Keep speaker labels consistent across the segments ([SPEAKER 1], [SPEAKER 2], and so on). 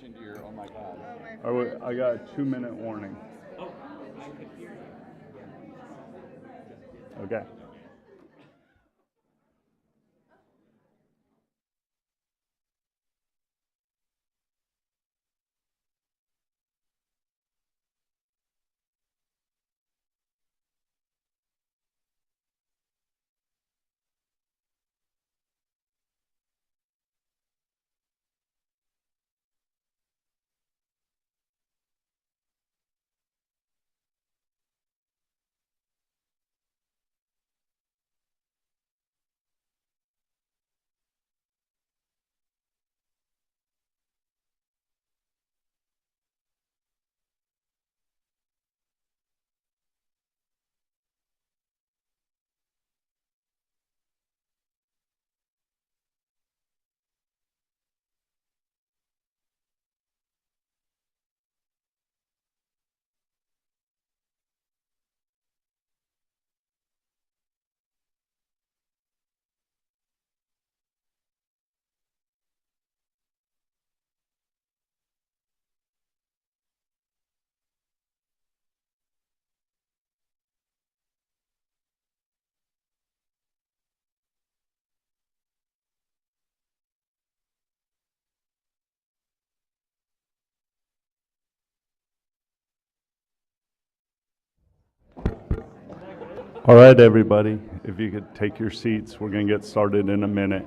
[SPEAKER 1] into your, oh my God.
[SPEAKER 2] I got a 2-minute warning.
[SPEAKER 1] Oh, I could hear you.
[SPEAKER 2] Okay. All right, everybody, if you could take your seats, we're going to get started in a minute.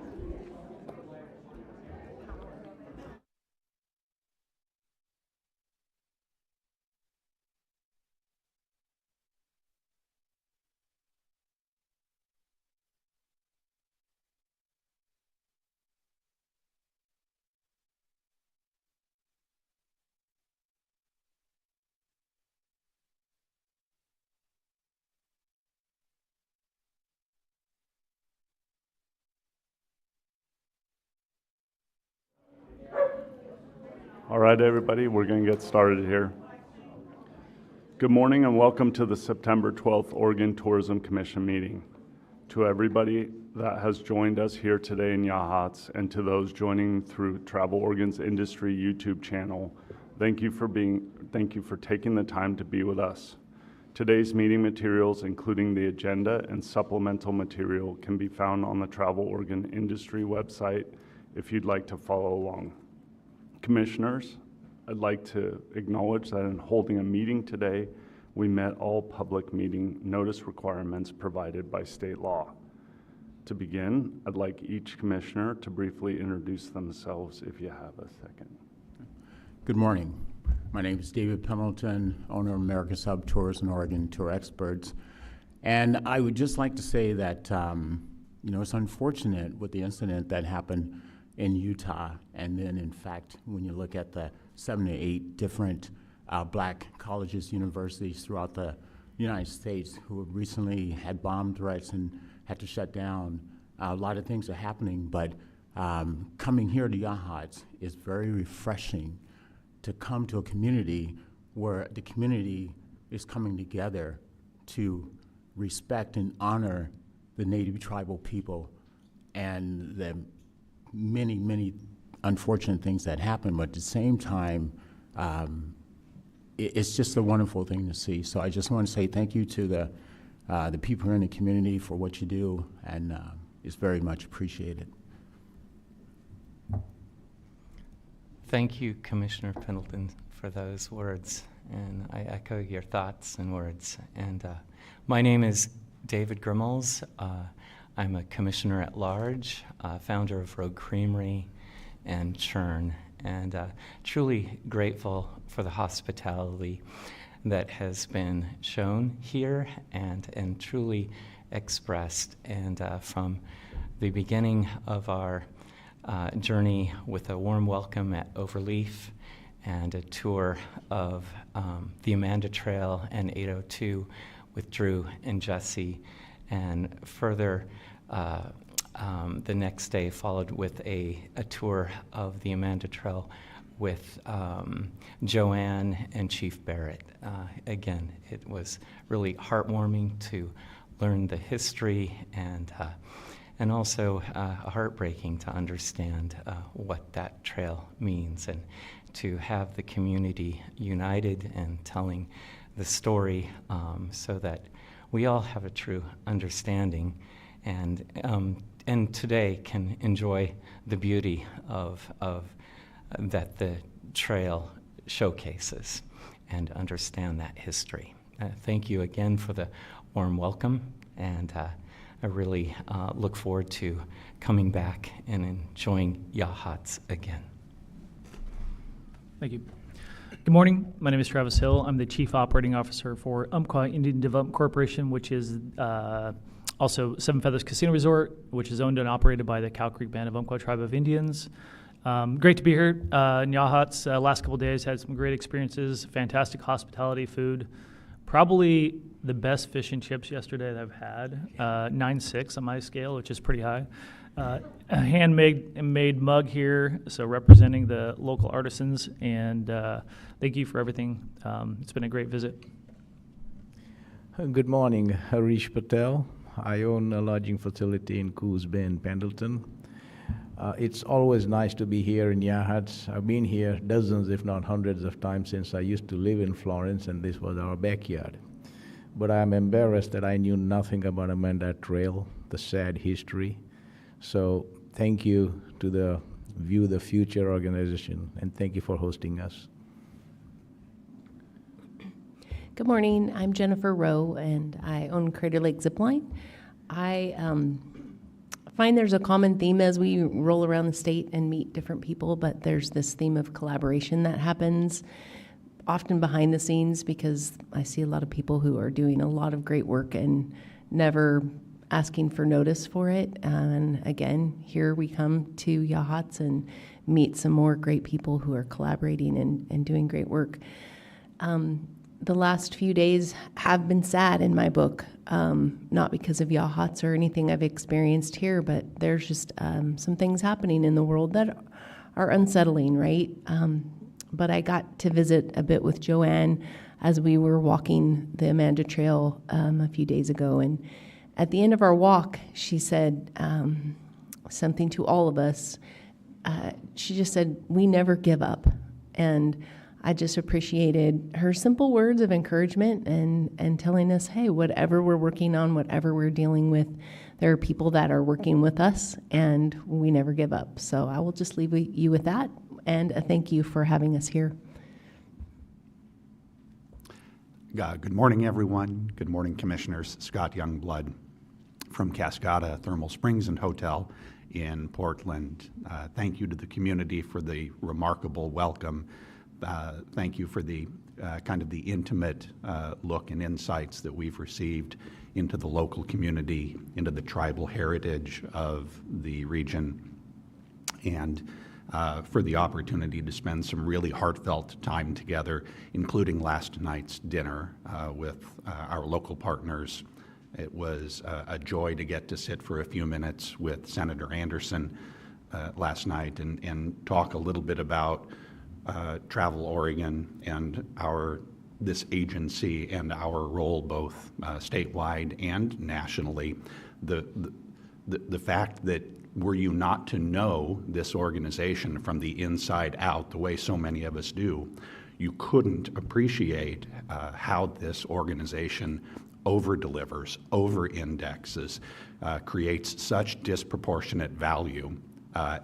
[SPEAKER 2] All right, everybody, we're going to get started here. Good morning and welcome to the September 12th Oregon Tourism Commission meeting. To everybody that has joined us here today in Yachats and to those joining through Travel Oregon's Industry YouTube channel, thank you for taking the time to be with us. Today's meeting materials, including the agenda and supplemental material, can be found on the Travel Oregon Industry website if you'd like to follow along. Commissioners, I'd like to acknowledge that in holding a meeting today, we met all public meeting notice requirements provided by state law. To begin, I'd like each commissioner to briefly introduce themselves if you have a second.
[SPEAKER 3] Good morning. My name is David Pendleton, owner of America's Hub Tours and Oregon Tour Experts. And I would just like to say that, it's unfortunate with the incident that happened in Utah. And then, in fact, when you look at the 7 to 8 different black colleges, universities throughout the United States who have recently had bomb threats and had to shut down, a lot of things are happening. But coming here to Yachats is very refreshing to come to a community where the community is coming together to respect and honor the Native tribal people and the many, many unfortunate things that happen, but at the same time, it's just a wonderful thing to see. So I just want to say thank you to the people in the community for what you do, and it's very much appreciated.
[SPEAKER 4] Thank you, Commissioner Pendleton, for those words, and I echo your thoughts and words. And my name is David Grimmels. I'm a commissioner at large, founder of Rogue Creamery and Churn, and truly grateful for the hospitality that has been shown here and truly expressed. And from the beginning of our journey with a warm welcome at Overleaf and a tour of the Amanda Trail and 802 with Drew and Jesse, and further the next day followed with a tour of the Amanda Trail with Joanne and Chief Barrett. Again, it was really heartwarming to learn the history and also heartbreaking to understand what that trail means, and to have the community united and telling the story so that we all have a true understanding and today can enjoy the beauty of that the trail showcases and understand that history. Thank you again for the warm welcome, and I really look forward to coming back and enjoying Yachats again.
[SPEAKER 5] Thank you. Good morning. My name is Travis Hill. I'm the Chief Operating Officer for Umpqua Indian Development Corporation, which is also Seven Feathers Casino Resort, which is owned and operated by the Cow Creek Band of Umpqua Tribe of Indians. Great to be here in Yachats. Last couple of days had some great experiences, fantastic hospitality, food. Probably the best fish and chips yesterday that I've had, 9.6 on my scale, which is pretty high. A handmade mug here, so representing the local artisans, and thank you for everything. It's been a great visit.
[SPEAKER 6] Good morning, Harish Patel. I own a lodging facility in Coos Bay in Pendleton. It's always nice to be here in Yachats. I've been here dozens, if not hundreds of times since I used to live in Florence, and this was our backyard. But I'm embarrassed that I knew nothing about Amanda Trail, the sad history. So thank you to the View the Future organization, and thank you for hosting us.
[SPEAKER 7] Good morning. I'm Jennifer Rowe, and I own Crater Lake Zipline. I find there's a common theme as we roll around the state and meet different people, but there's this theme of collaboration that happens often behind the scenes, because I see a lot of people who are doing a lot of great work and never asking for notice for it. And again, here we come to Yachats and meet some more great people who are collaborating and doing great work. The last few days have been sad in my book, not because of Yachats or anything I've experienced here, but there's just some things happening in the world that are unsettling, right? But I got to visit a bit with Joanne as we were walking the Amanda Trail a few days ago, and at the end of our walk, she said something to all of us. She just said, "We never give up." And I just appreciated her simple words of encouragement and telling us, hey, whatever we're working on, whatever we're dealing with, there are people that are working with us, and we never give up. So I will just leave you with that, and a thank you for having us here.
[SPEAKER 8] Good morning, everyone. Good morning, Commissioners. Scott Youngblood from Cascada Thermal Springs and Hotel in Portland. Thank you to the community for the remarkable welcome. Thank you for the kind of the intimate look and insights that we've received into the local community, into the tribal heritage of the region, and for the opportunity to spend some really heartfelt time together, including last night's dinner with our local partners. It was a joy to get to sit for a few minutes with Senator Anderson last night and talk a little bit about Travel Oregon and this agency and our role both statewide and nationally. The fact that were you not to know this organization from the inside out the way so many of us do, you couldn't appreciate how this organization over-delivers, over-indexes, creates such disproportionate value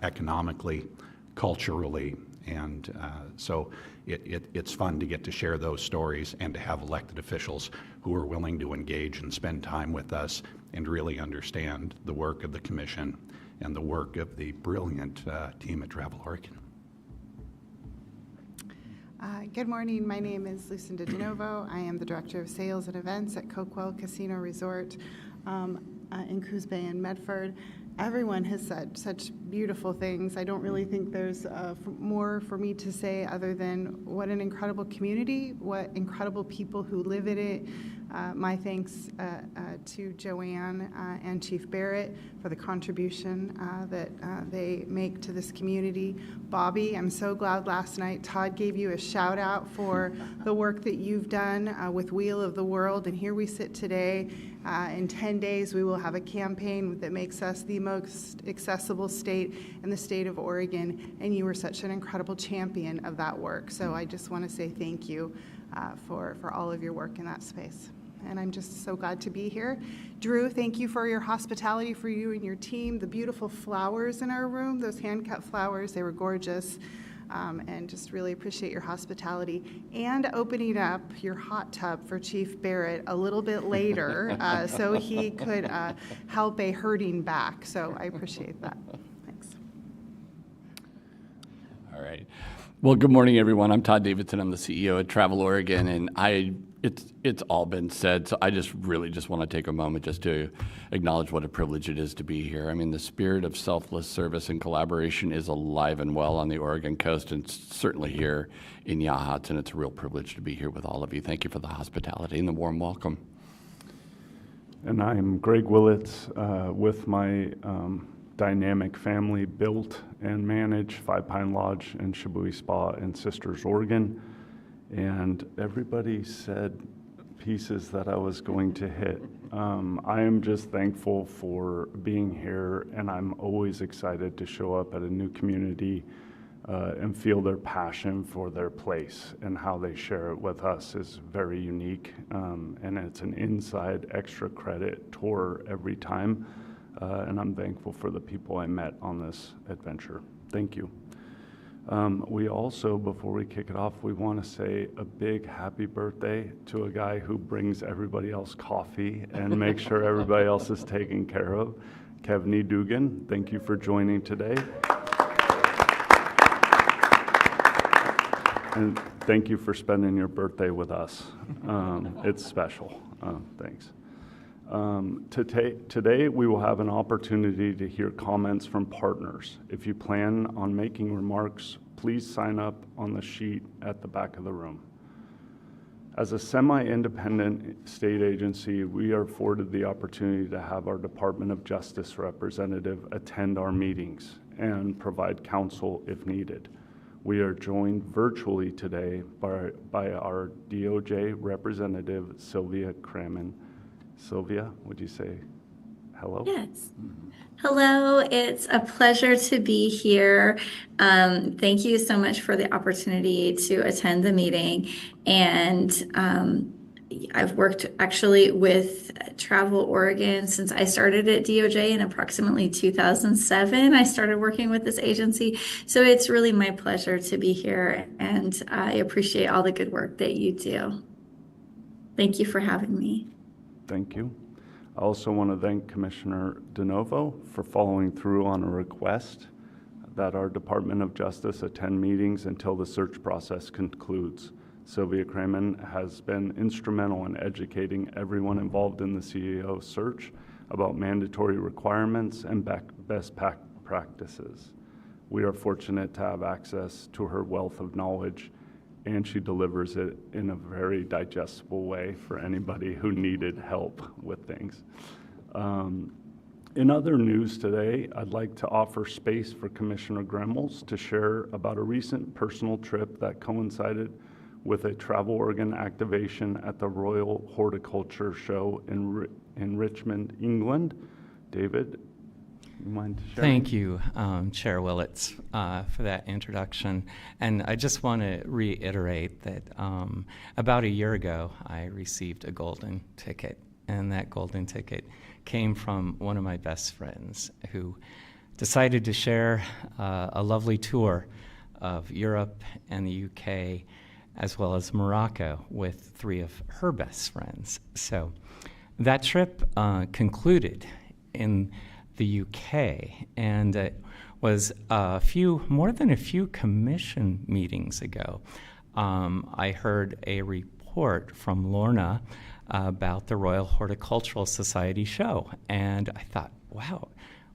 [SPEAKER 8] economically, culturally, and so it's fun to get to share those stories and to have elected officials who are willing to engage and spend time with us and really understand the work of the Commission and the work of the brilliant team at Travel Oregon.
[SPEAKER 9] Good morning. My name is Lucinda DeNovo. I am the Director of Sales and Events at Coquel Casino Resort in Coos Bay and Medford. Everyone has said such beautiful things. I don't really think there's more for me to say other than what an incredible community, what incredible people who live in it. My thanks to Joanne and Chief Barrett for the contribution that they make to this community. Bobby, I'm so glad last night Todd gave you a shout out for the work that you've done with Wheel of the World, and here we sit today. In 10 days, we will have a campaign that makes us the most accessible state in the state of Oregon, and you were such an incredible champion of that work. So I just want to say thank you for all of your work in that space. And I'm just so glad to be here. Drew, thank you for your hospitality, for you and your team. The beautiful flowers in our room, those hand-cut flowers, they were gorgeous. And just really appreciate your hospitality and opening up your hot tub for Chief Barrett a little bit later so he could help a hurting back. So I appreciate that. Thanks.
[SPEAKER 1] All right. Well, good morning, everyone. I'm Todd Davidson. I'm the CEO at Travel Oregon, and it's all been said, so I just want to take a moment just to acknowledge what a privilege it is to be here. I mean, the spirit of selfless service and collaboration is alive and well on the Oregon coast, and certainly here in Yachats, and it's a real privilege to be here with all of you. Thank you for the hospitality and the warm welcome.
[SPEAKER 2] And I'm Greg Willits with my dynamic family, built and manage Five Pine Lodge and Shibui Spa in Sisters, Oregon. And everybody said pieces that I was going to hit. I am just thankful for being here, and I'm always excited to show up at a new community and feel their passion for their place, and how they share it with us is very unique. And it's an inside extra credit tour every time. And I'm thankful for the people I met on this adventure. Thank you. We also, before we kick it off, we want to say a big happy birthday to a guy who brings everybody else coffee and makes sure everybody else is taken care of, Kevney Dugan. Thank you for joining today. And thank you for spending your birthday with us. It's special. Thanks. Today, we will have an opportunity to hear comments from partners. If you plan on making remarks, please sign up on the sheet at the back of the room. As a semi-independent state agency, we are afforded the opportunity to have our Department of Justice representative attend our meetings and provide counsel if needed. We are joined virtually today by our DOJ representative, Sylvia Cramen. Sylvia, would you say hello?
[SPEAKER 10] Yes. Hello, it's a pleasure to be here. Thank you so much for the opportunity to attend the meeting. And I've worked actually with Travel Oregon since I started at DOJ in approximately 2007. I started working with this agency. So it's really my pleasure to be here, and I appreciate all the good work that you do. Thank you for having me.
[SPEAKER 2] Thank you. I also want to thank Commissioner DeNovo for following through on a request that our Department of Justice attend meetings until the search process concludes. Sylvia Cramen has been instrumental in educating everyone involved in the CEO search about mandatory requirements and best practices. We are fortunate to have access to her wealth of knowledge, and she delivers it in a very digestible way for anybody who needed help with things. In other news today, I'd like to offer space for Commissioner Gremmels to share about a recent personal trip that coincided with a Travel Oregon activation at the Royal Horticulture Show in Richmond, England. David, you mind sharing?
[SPEAKER 4] Thank you, Chair Willits, for that introduction. And I just want to reiterate that about a year ago, I received a golden ticket. And that golden ticket came from one of my best friends who decided to share a lovely tour of Europe and the UK, as well as Morocco, with 3 of her best friends. So that trip concluded in the UK, and it was more than a few commission meetings ago. I heard a report from Lorna about the Royal Horticultural Society show, and I thought, wow,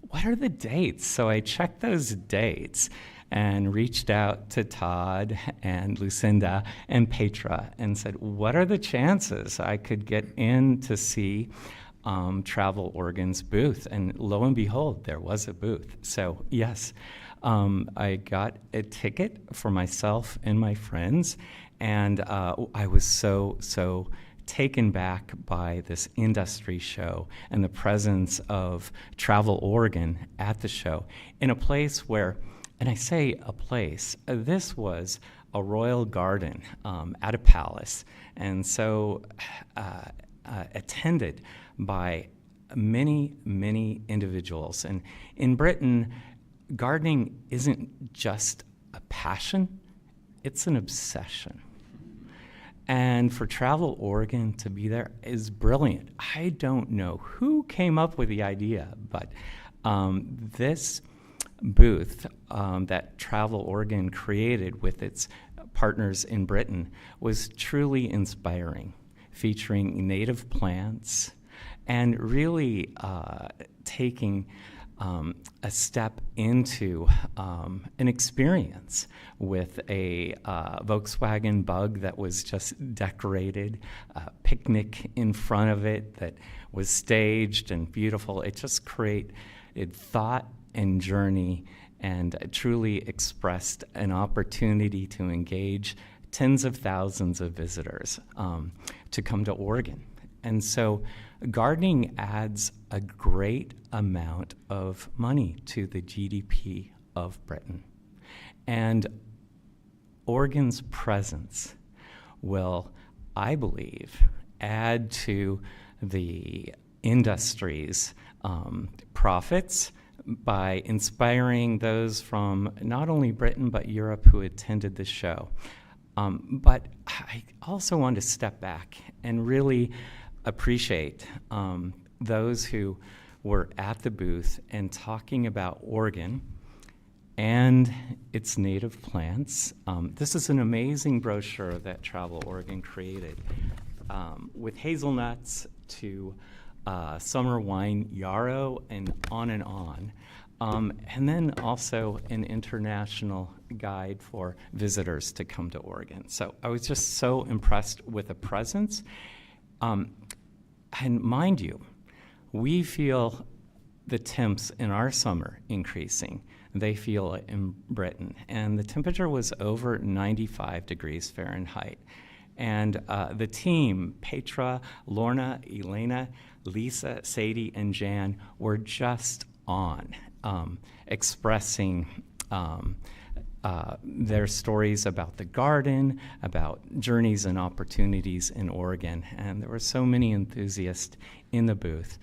[SPEAKER 4] what are the dates? So I checked those dates and reached out to Todd and Lucinda and Petra and said, what are the chances I could get in to see Travel Oregon's booth? And lo and behold, there was a booth. So yes, I got a ticket for myself and my friends, and I was so taken back by this industry show and the presence of Travel Oregon at the show in a place where, and I say a place, this was a royal garden at a palace, and so attended by many, many individuals. And in Britain, gardening isn't just a passion, it's an obsession. And for Travel Oregon to be there is brilliant. I don't know who came up with the idea, but this booth that Travel Oregon created with its partners in Britain was truly inspiring, featuring native plants and really taking a step into an experience with a Volkswagen Bug that was just decorated, a picnic in front of it that was staged and beautiful. It just created thought and journey, and truly expressed an opportunity to engage tens of thousands of visitors to come to Oregon. And so gardening adds a great amount of money to the GDP of Britain. And Oregon's presence will, I believe, add to the industry's profits by inspiring those from not only Britain but Europe who attended the show. But I also want to step back and really appreciate those who were at the booth and talking about Oregon and its native plants. This is an amazing brochure that Travel Oregon created with hazelnuts to summer wine yarrow and on and on. And then also an international guide for visitors to come to Oregon. So I was just so impressed with the presence. And mind you, we feel the temps in our summer increasing. They feel it in Britain. And the temperature was over 95 degrees Fahrenheit. And the team, Petra, Lorna, Elena, Lisa, Sadie, and Jan, were just on, expressing their stories about the garden, about journeys and opportunities in Oregon. And there were so many enthusiasts in the booth,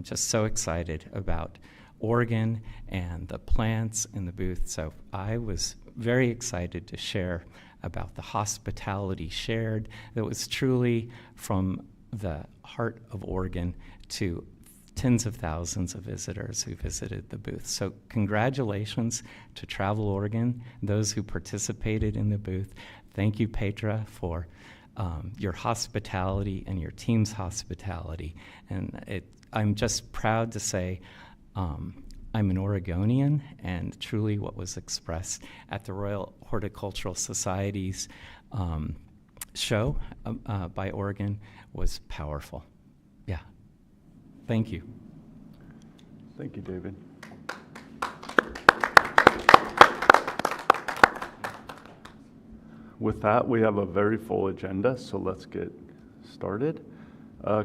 [SPEAKER 4] just so excited about Oregon and the plants in the booth. So I was very excited to share about the hospitality shared that was truly from the heart of Oregon to tens of thousands of visitors who visited the booth. So congratulations to Travel Oregon, those who participated in the booth. Thank you, Petra, for your hospitality and your team's hospitality. And I'm just proud to say I'm an Oregonian, and truly what was expressed at the Royal Horticultural Society's show by Oregon was powerful. Yeah. Thank you.
[SPEAKER 2] Thank you, David. With that, we have a very full agenda, so let's get started.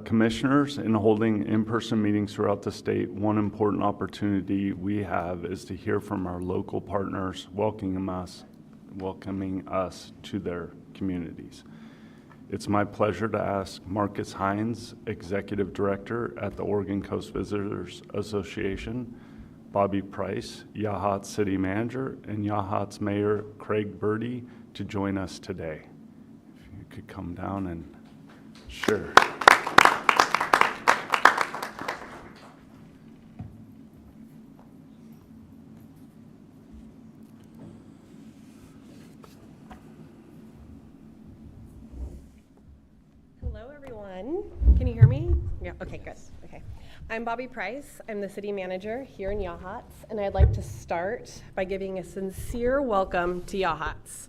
[SPEAKER 2] Commissioners, in holding in-person meetings throughout the state, one important opportunity we have is to hear from our local partners welcoming us to their communities. It's my pleasure to ask Marcus Hines, Executive Director at the Oregon Coast Visitors Association, Bobby Price, Yachats City Manager, and Yachats Mayor Craig Birdie to join us today. If you could come down and sure.
[SPEAKER 11] Hello, everyone. Can you hear me? Yeah, okay, good. Okay. I'm Bobby Price. I'm the city manager here in Yachats, and I'd like to start by giving a sincere welcome to Yachats.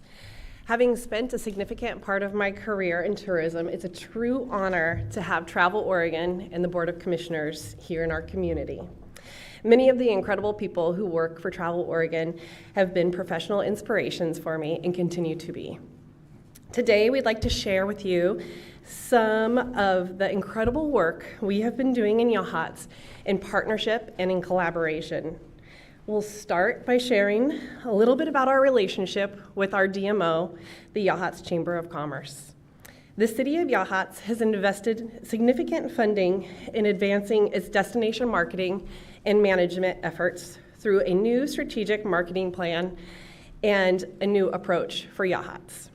[SPEAKER 11] Having spent a significant part of my career in tourism, it's a true honor to have Travel Oregon and the Board of Commissioners here in our community. Many of the incredible people who work for Travel Oregon have been professional inspirations for me and continue to be. Today, we'd like to share with you some of the incredible work we have been doing in Yachats in partnership and in collaboration. We'll start by sharing a little bit about our relationship with our DMO, the Yachats Chamber of Commerce. The City of Yachats has invested significant funding in advancing its destination marketing and management efforts through a new strategic marketing plan and a new approach for Yachats.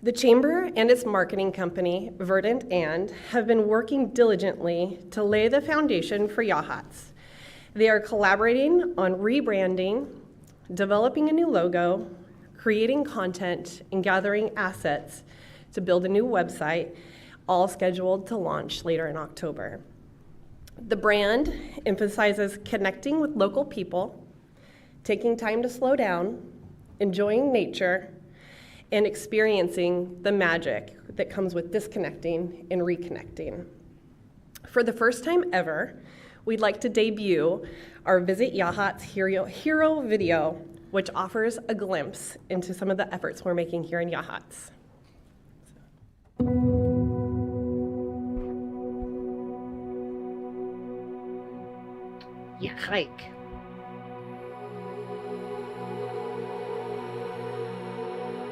[SPEAKER 11] The Chamber and its marketing company, Verdant And, have been working diligently to lay the foundation for Yachats. They are collaborating on rebranding, developing a new logo, creating content, and gathering assets to build a new website, all scheduled to launch later in October. The brand emphasizes connecting with local people, taking time to slow down, enjoying nature, and experiencing the magic that comes with disconnecting and reconnecting. For the first time ever, we'd like to debut our Visit Yachats Hero video, which offers a glimpse into some of the efforts we're making here in Yachats.
[SPEAKER 12] Hike.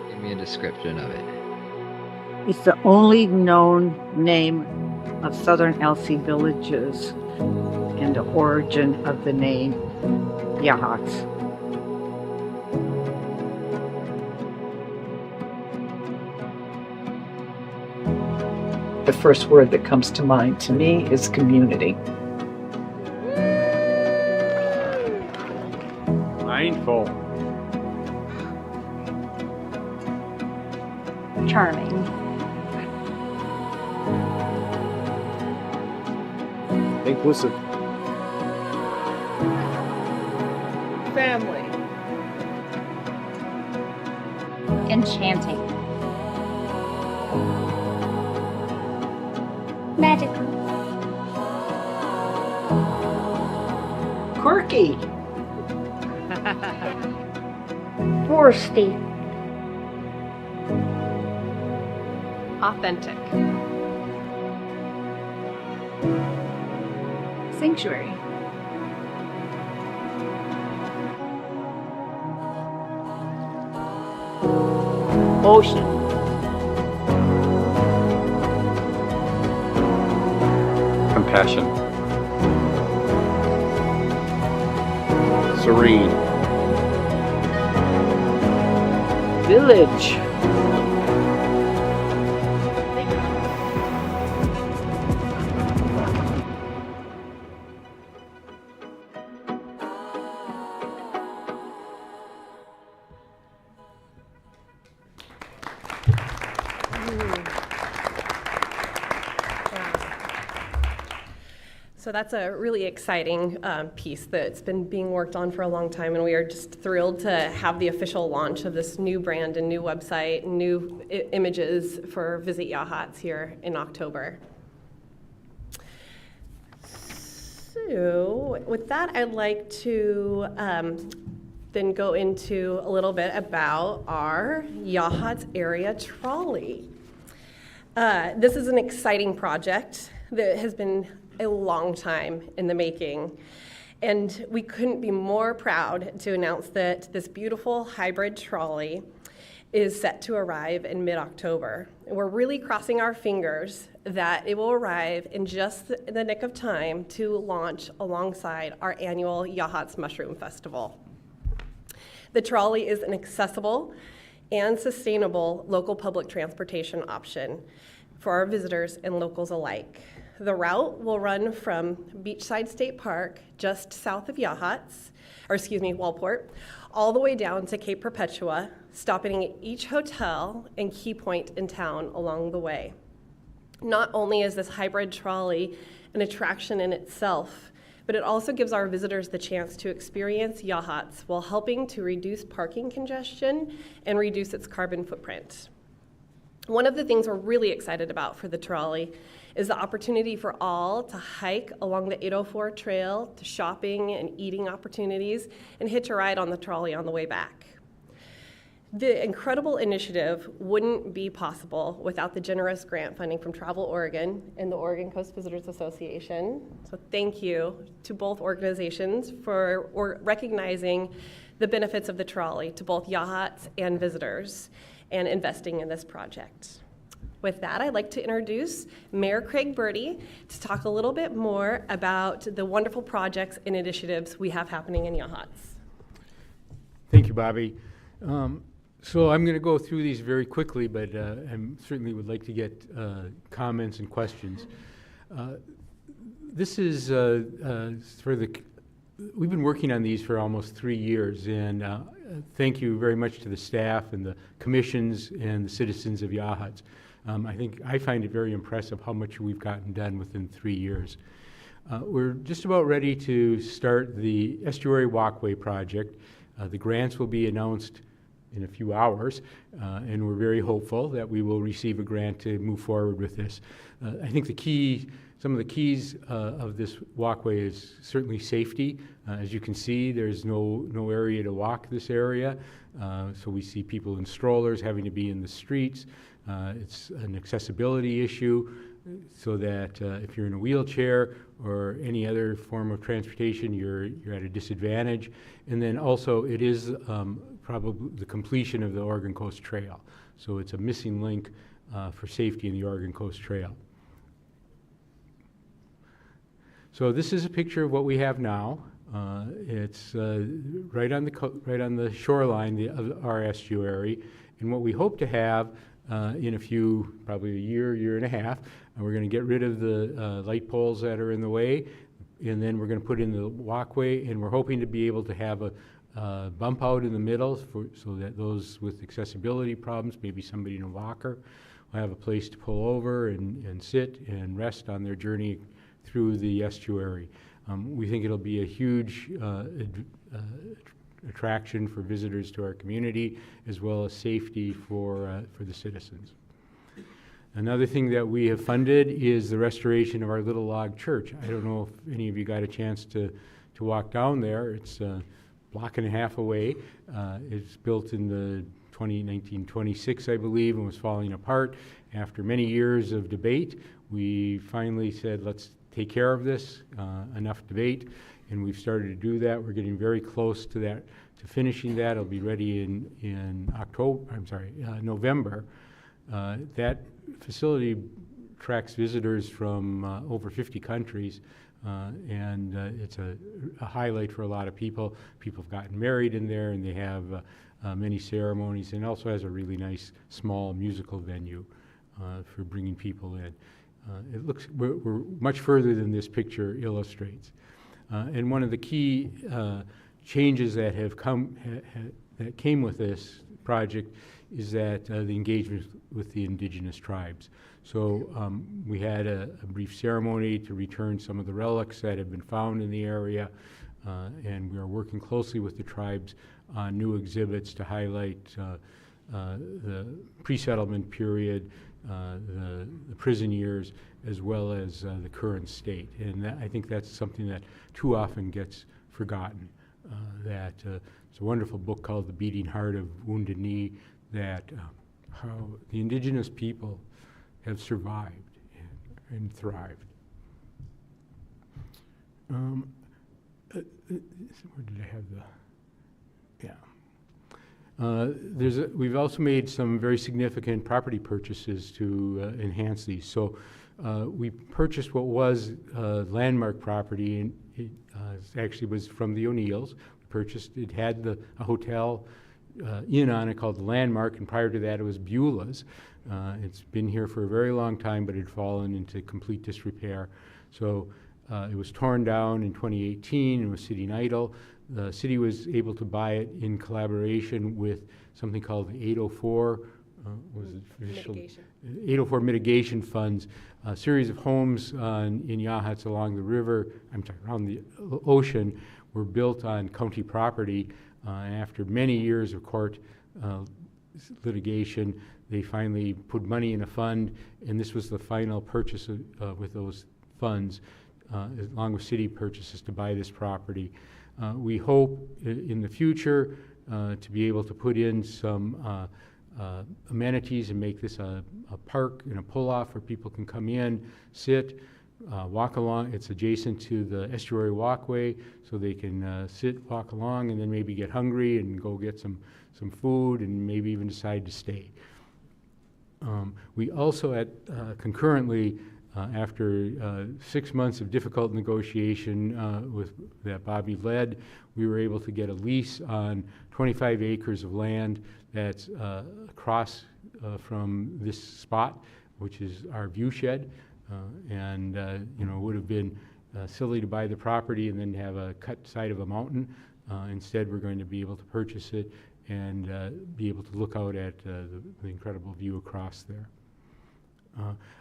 [SPEAKER 13] Give me a description of it.
[SPEAKER 12] It's the only known name of southern Elsie villages and the origin of the name Yachats. The first word that comes to mind to me is community.
[SPEAKER 2] Mindful.
[SPEAKER 14] Charming.
[SPEAKER 2] Inclusive.
[SPEAKER 11] Family.
[SPEAKER 14] Enchanting. Magical.
[SPEAKER 12] Quirky.
[SPEAKER 14] Foresty.
[SPEAKER 11] Authentic.
[SPEAKER 14] Sanctuary.
[SPEAKER 12] Ocean.
[SPEAKER 1] Compassion. Serene.
[SPEAKER 12] Village.
[SPEAKER 11] So that's a really exciting piece that's been being worked on for a long time, and we are just thrilled to have the official launch of this new brand and new website and new images for Visit Yachats here in October. So with that, I'd like to then go into a little bit about our Yachats area trolley. This is an exciting project that has been a long time in the making. And we couldn't be more proud to announce that this beautiful hybrid trolley is set to arrive in mid-October. We're really crossing our fingers that it will arrive in just the nick of time to launch alongside our annual Yachats Mushroom Festival. The trolley is an accessible and sustainable local public transportation option for our visitors and locals alike. The route will run from Beachside State Park, just south of Walport, all the way down to Cape Perpetua, stopping at each hotel and key point in town along the way. Not only is this hybrid trolley an attraction in itself, but it also gives our visitors the chance to experience Yachats while helping to reduce parking congestion and reduce its carbon footprint. One of the things we're really excited about for the trolley is the opportunity for all to hike along the 804 trail, to shopping and eating opportunities, and hitch a ride on the trolley on the way back. The incredible initiative wouldn't be possible without the generous grant funding from Travel Oregon and the Oregon Coast Visitors Association. So thank you to both organizations for recognizing the benefits of the trolley to both Yachats and visitors and investing in this project. With that, I'd like to introduce Mayor Craig Bertie to talk a little bit more about the wonderful projects and initiatives we have happening in Yachats.
[SPEAKER 15] Thank you, Bobby. So I'm going to go through these very quickly, but I certainly would like to get comments and questions. This is we've been working on these for almost 3 years, and thank you very much to the staff and the commissions and the citizens of Yachats. I find it very impressive how much we've gotten done within 3 years. We're just about ready to start the Estuary Walkway project. The grants will be announced in a few hours, and we're very hopeful that we will receive a grant to move forward with this. I think some of the keys of this walkway is certainly safety. As you can see, there's no area to walk this area, so we see people in strollers having to be in the streets. It's an accessibility issue, so that if you're in a wheelchair or any other form of transportation, you're at a disadvantage. And then also it is probably the completion of the Oregon Coast Trail. So it's a missing link for safety in the Oregon Coast Trail. So this is a picture of what we have now. It's right on the shoreline of our estuary, and what we hope to have in probably a year and a half, and we're going to get rid of the light poles that are in the way, and then we're going to put in the walkway, and we're hoping to be able to have a bump out in the middle so that those with accessibility problems, maybe somebody in a walker, will have a place to pull over and sit and rest on their journey through the estuary. We think it'll be a huge attraction for visitors to our community, as well as safety for the citizens. Another thing that we have funded is the restoration of our little log church. I don't know if any of you got a chance to walk down there. It's a block and a half away. It's built in the 1926, I believe, and was falling apart. After many years of debate, we finally said, let's take care of this, enough debate, and we've started to do that. We're getting very close to that, to finishing that. It'll be ready in November. That facility attracts visitors from over 50 countries, and it's a highlight for a lot of people. People have gotten married in there, and they have many ceremonies, and also has a really nice small musical venue for bringing people in. We're much further than this picture illustrates. And one of the key changes that that came with this project is that the engagement with the indigenous tribes. So we had a brief ceremony to return some of the relics that have been found in the area, and we are working closely with the tribes on new exhibits to highlight the pre-settlement period, the prison years, as well as the current state. And I think that's something that too often gets forgotten. It's a wonderful book called The Beating Heart of Wounded Knee, that how the indigenous people have survived and thrived. Where did I have the... Yeah. We've also made some very significant property purchases to enhance these. So we purchased what was landmark property, and it actually was from the O'Neills. It had a hotel inn on it called the Landmark, and prior to that it was Beulah's. It's been here for a very long time, but it had fallen into complete disrepair. So it was torn down in 2018 and was sitting idle. The city was able to buy it in collaboration with something called the 804 804 mitigation funds, a series of homes in Yachats along the river, around the ocean, were built on county property. After many years of court litigation, they finally put money in a fund, and this was the final purchase with those funds, along with city purchases, to buy this property. We hope in the future to be able to put in some amenities and make this a park and a pull-off where people can come in, sit, walk along. It's adjacent to the estuary walkway, so they can sit, walk along, and then maybe get hungry and go get some food and maybe even decide to stay. We also concurrently, after 6 months of difficult negotiation that Bobby led, we were able to get a lease on 25 acres of land that's across from this spot, which is our view shed. It would have been silly to buy the property and then have a cut side of a mountain. Instead, we're going to be able to purchase it and be able to look out at the incredible view across there.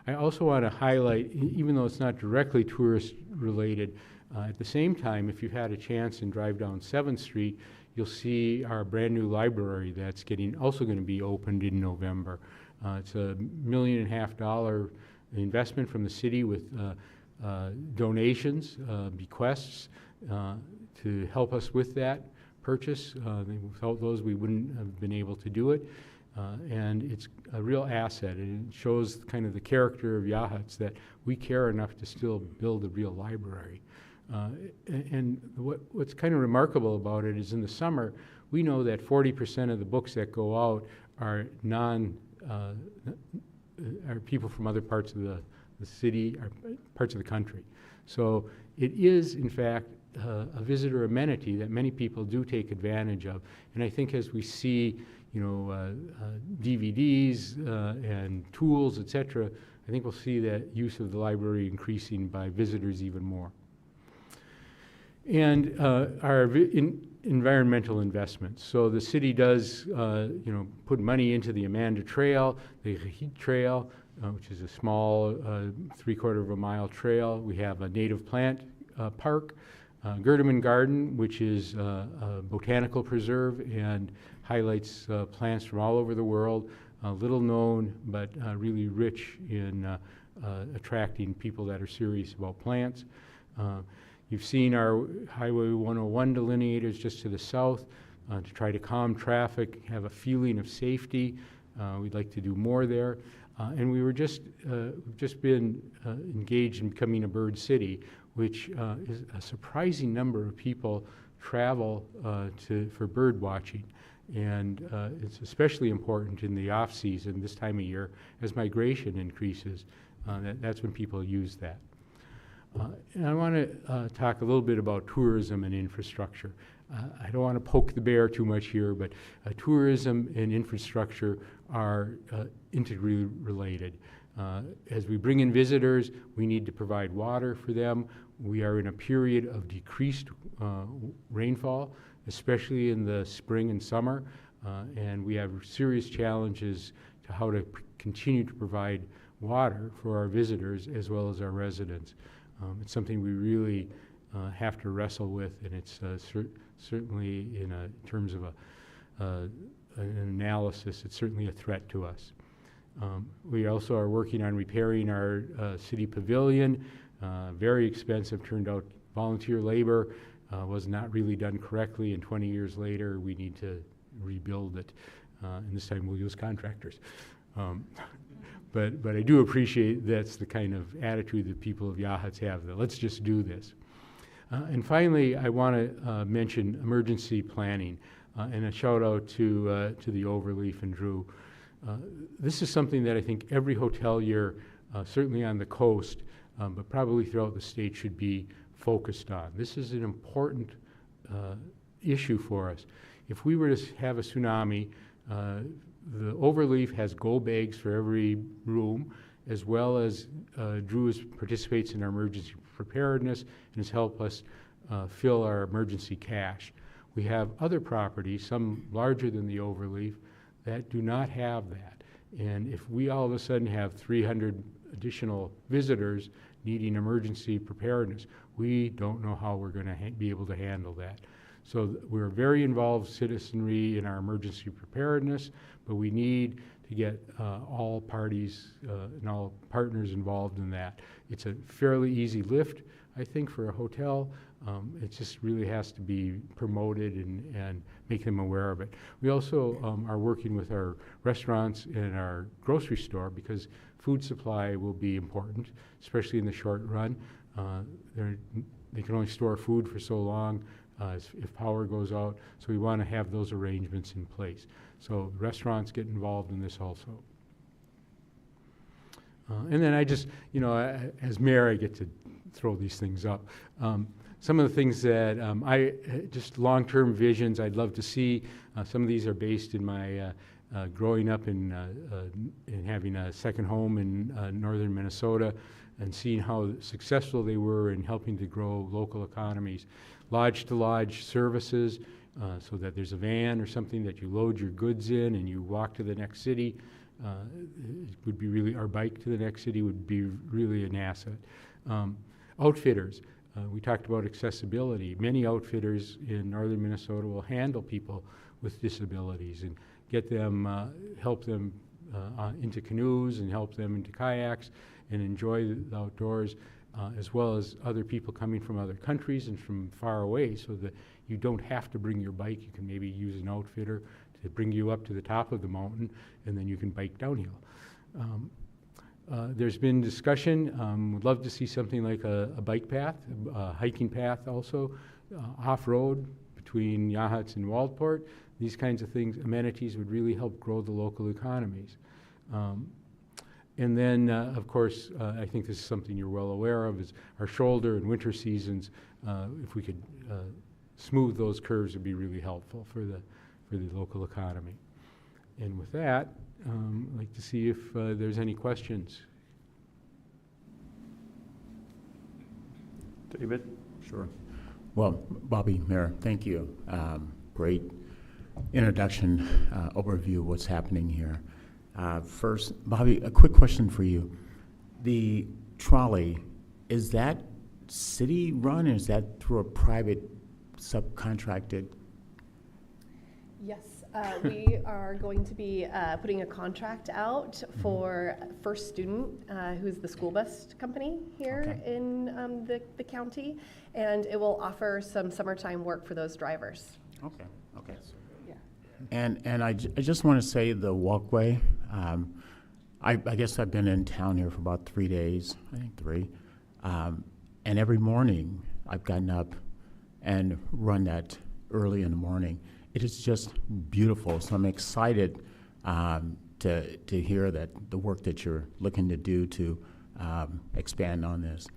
[SPEAKER 15] I also want to highlight, even though it's not directly tourist related, at the same time, if you've had a chance and drive down 7th Street, you'll see our brand new library that's also going to be opened in November. It's a $1.5 million investment from the city with donations, bequests to help us with that purchase. Without those, we wouldn't have been able to do it. And it's a real asset, and it shows kind of the character of Yachats, that we care enough to still build a real library. And what's kind of remarkable about it is in the summer, we know that 40% of the books that go out are are people from other parts of the city, or parts of the country. So it is, in fact, a visitor amenity that many people do take advantage of. And I think as we see, DVDs and tools, etc., I think we'll see that use of the library increasing by visitors even more. And our environmental investments. So the city does, put money into the Amanda Trail, the Heat Trail, which is a small 3/4 of a mile trail. We have a native plant park, Gerdeman Garden, which is a botanical preserve and highlights plants from all over the world, little known, but really rich in attracting people that are serious about plants. You've seen our Highway 101 delineators just to the south to try to calm traffic, have a feeling of safety. We'd like to do more there. And we were just been engaged in becoming a bird city, which is a surprising number of people travel for bird watching. And it's especially important in the off season, this time of year, as migration increases. That's when people use that. And I want to talk a little bit about tourism and infrastructure. I don't want to poke the bear too much here, but tourism and infrastructure are integrally related. As we bring in visitors, we need to provide water for them. We are in a period of decreased rainfall, especially in the spring and summer, and we have serious challenges to how to continue to provide water for our visitors as well as our residents. It's something we really have to wrestle with, and it's certainly in terms of an analysis, it's certainly a threat to us. We also are working on repairing our city pavilion. Very expensive, turned out volunteer labor, was not really done correctly, and 20 years later we need to rebuild it, and this time we'll use contractors. But I do appreciate that's the kind of attitude that people of Yachats have, that let's just do this. And finally, I want to mention emergency planning, and a shout out to the Overleaf and Drew. This is something that I think every hotelier, certainly on the coast, but probably throughout the state, should be focused on. This is an important issue for us. If we were to have a tsunami, the Overleaf has go bags for every room, as well as Drew participates in our emergency preparedness and has helped us fill our emergency cache. We have other properties, some larger than the Overleaf, that do not have that. And if we all of a sudden have 300 additional visitors needing emergency preparedness, we don't know how we're going to be able to handle that. So we're very involved citizenry in our emergency preparedness, but we need to to get all parties and all partners involved in that. It's a fairly easy lift, I think, for a hotel. It just really has to be promoted and make them aware of it. We also are working with our restaurants and our grocery store because food supply will be important, especially in the short run. They can only store food for so long if power goes out, so we want to have those arrangements in place. So restaurants get involved in this also. And then I just, as mayor, I get to throw these things up. Some of the things that just long-term visions I'd love to see, some of these are based in my growing up and having a second home in northern Minnesota and seeing how successful they were in helping to grow local economies. Lodge-to-lodge services, so that there's a van or something that you load your goods in and you walk to the next city. It would be really, our bike to the next city would be really an asset. Outfitters. We talked about accessibility. Many outfitters in northern Minnesota will handle people with disabilities and get them, help them into canoes and help them into kayaks and enjoy the outdoors, as well as other people coming from other countries and from far away, so that you don't have to bring your bike. You can maybe use an outfitter to bring you up to the top of the mountain, and then you can bike downhill. There's been discussion, would love to see something like a bike path, a hiking path also, off-road between Yachats and Waldport. These kinds of things, amenities would really help grow the local economies. And then, of course, I think this is something you're well aware of, is our shoulder and winter seasons. If we could smooth those curves, would be really helpful for the local economy. And with that, I'd like to see if there's any questions.
[SPEAKER 2] David?
[SPEAKER 3] Sure. Well, Bobby, Mayor, thank you. Great introduction, overview of what's happening here. First, Bobby, a quick question for you. The trolley, is that city-run or is that through a private subcontracted?
[SPEAKER 11] Yes, we are going to be putting a contract out for First Student, who's the school bus company here in the county, and it will offer some summertime work for those drivers.
[SPEAKER 3] Okay, okay.
[SPEAKER 11] Yeah.
[SPEAKER 3] And I just want to say the walkway, I guess I've been in town here for about 3 days, I think 3, and every morning I've gotten up and run that early in the morning. It is just beautiful, so I'm excited to hear that the work that you're looking to do to expand on this.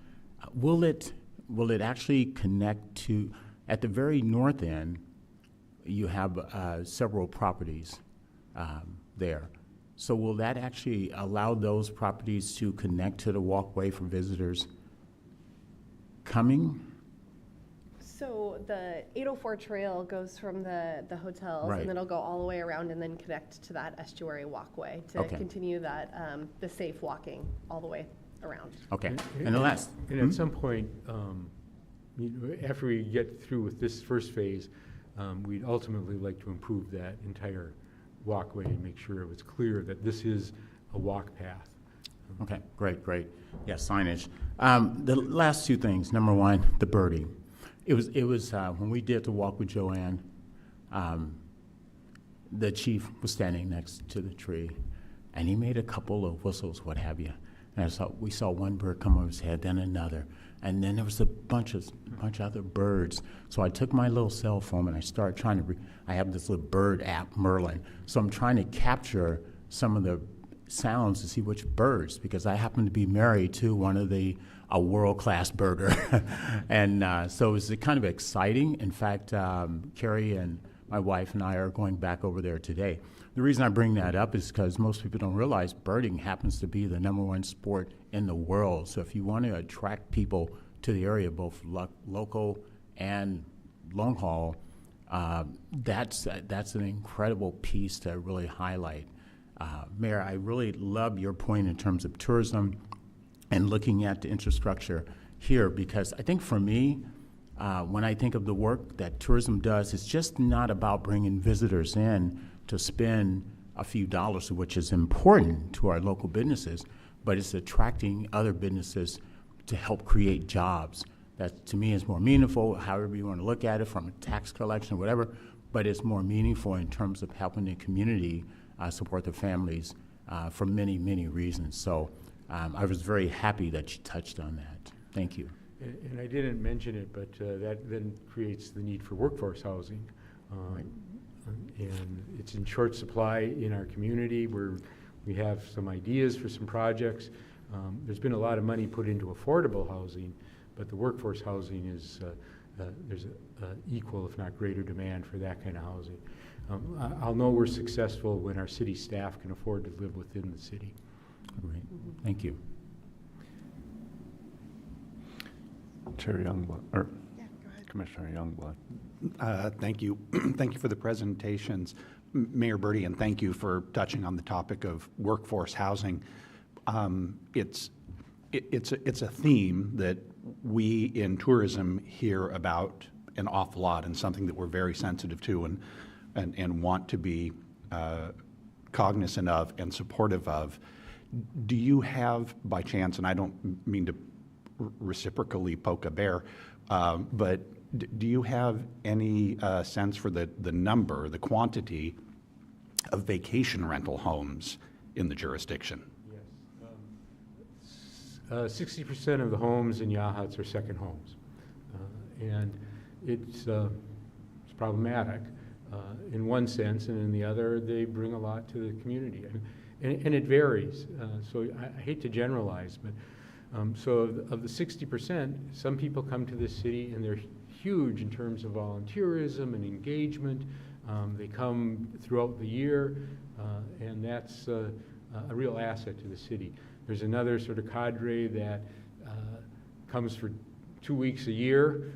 [SPEAKER 3] Will it actually connect to, at the very north end, you have several properties there. So will that actually allow those properties to connect to the walkway for visitors coming?
[SPEAKER 11] So the 804 trail goes from the hotels,
[SPEAKER 3] Right.
[SPEAKER 11] and then it'll go all the way around and then connect to that estuary walkway to continue that the safe walking all the way around.
[SPEAKER 3] Okay. And the last.
[SPEAKER 15] And at some point, after we get through with this first phase, we'd ultimately like to improve that entire walkway and make sure it was clear that this is a walk path.
[SPEAKER 3] Okay, great. Yeah, signage. The last 2 things. Number 1, the birding. It was when we did the walk with Joanne, the chief was standing next to the tree, and he made a couple of whistles, what have you. And we saw one bird come over his head, then another, and then there was a bunch of other birds. So I took my little cell phone and I started trying to. I have this little bird app, Merlin. So I'm trying to capture some of the sounds to see which birds, because I happen to be married to one of a world-class birder. And so it was kind of exciting. In fact, Carrie and my wife and I are going back over there today. The reason I bring that up is because most people don't realize birding happens to be the #1 sport in the world. So if you want to attract people to the area, both local and long haul, that's an incredible piece to really highlight. Mayor, I really love your point in terms of tourism and looking at the infrastructure here, because I think for me, when I think of the work that tourism does, it's just not about bringing visitors in to spend a few dollars, which is important to our local businesses, but it's attracting other businesses to help create jobs. That, to me, is more meaningful, however you want to look at it, from a tax collection or whatever, but it's more meaningful in terms of helping the community support their families for many, many reasons. So I was very happy that you touched on that. Thank you.
[SPEAKER 15] And I didn't mention it, but that then creates the need for workforce housing. And it's in short supply in our community, where we have some ideas for some projects. There's been a lot of money put into affordable housing, but the workforce housing is, there's equal, if not greater, demand for that kind of housing. I'll know we're successful when our city staff can afford to live within the city.
[SPEAKER 3] Great. Thank you.
[SPEAKER 2] Chair Youngblood, or Commissioner Youngblood.
[SPEAKER 8] Thank you. Thank you for the presentations, Mayor Bertie, and thank you for touching on the topic of workforce housing. It's a theme that we in tourism hear about an awful lot, and something that we're very sensitive to and want to be cognizant of and supportive of. Do you have, by chance, and I don't mean to reciprocally poke a bear, but do you have any sense for the number, the quantity of vacation rental homes in the jurisdiction?
[SPEAKER 15] Yes. 60% of the homes in Yachats are second homes. And it's problematic in one sense, and in the other, they bring a lot to the community. And it varies. So I hate to generalize, but so of the 60%, some people come to this city and they're huge in terms of volunteerism and engagement. They come throughout the year, and that's a real asset to the city. There's another sort of cadre that comes for 2 weeks a year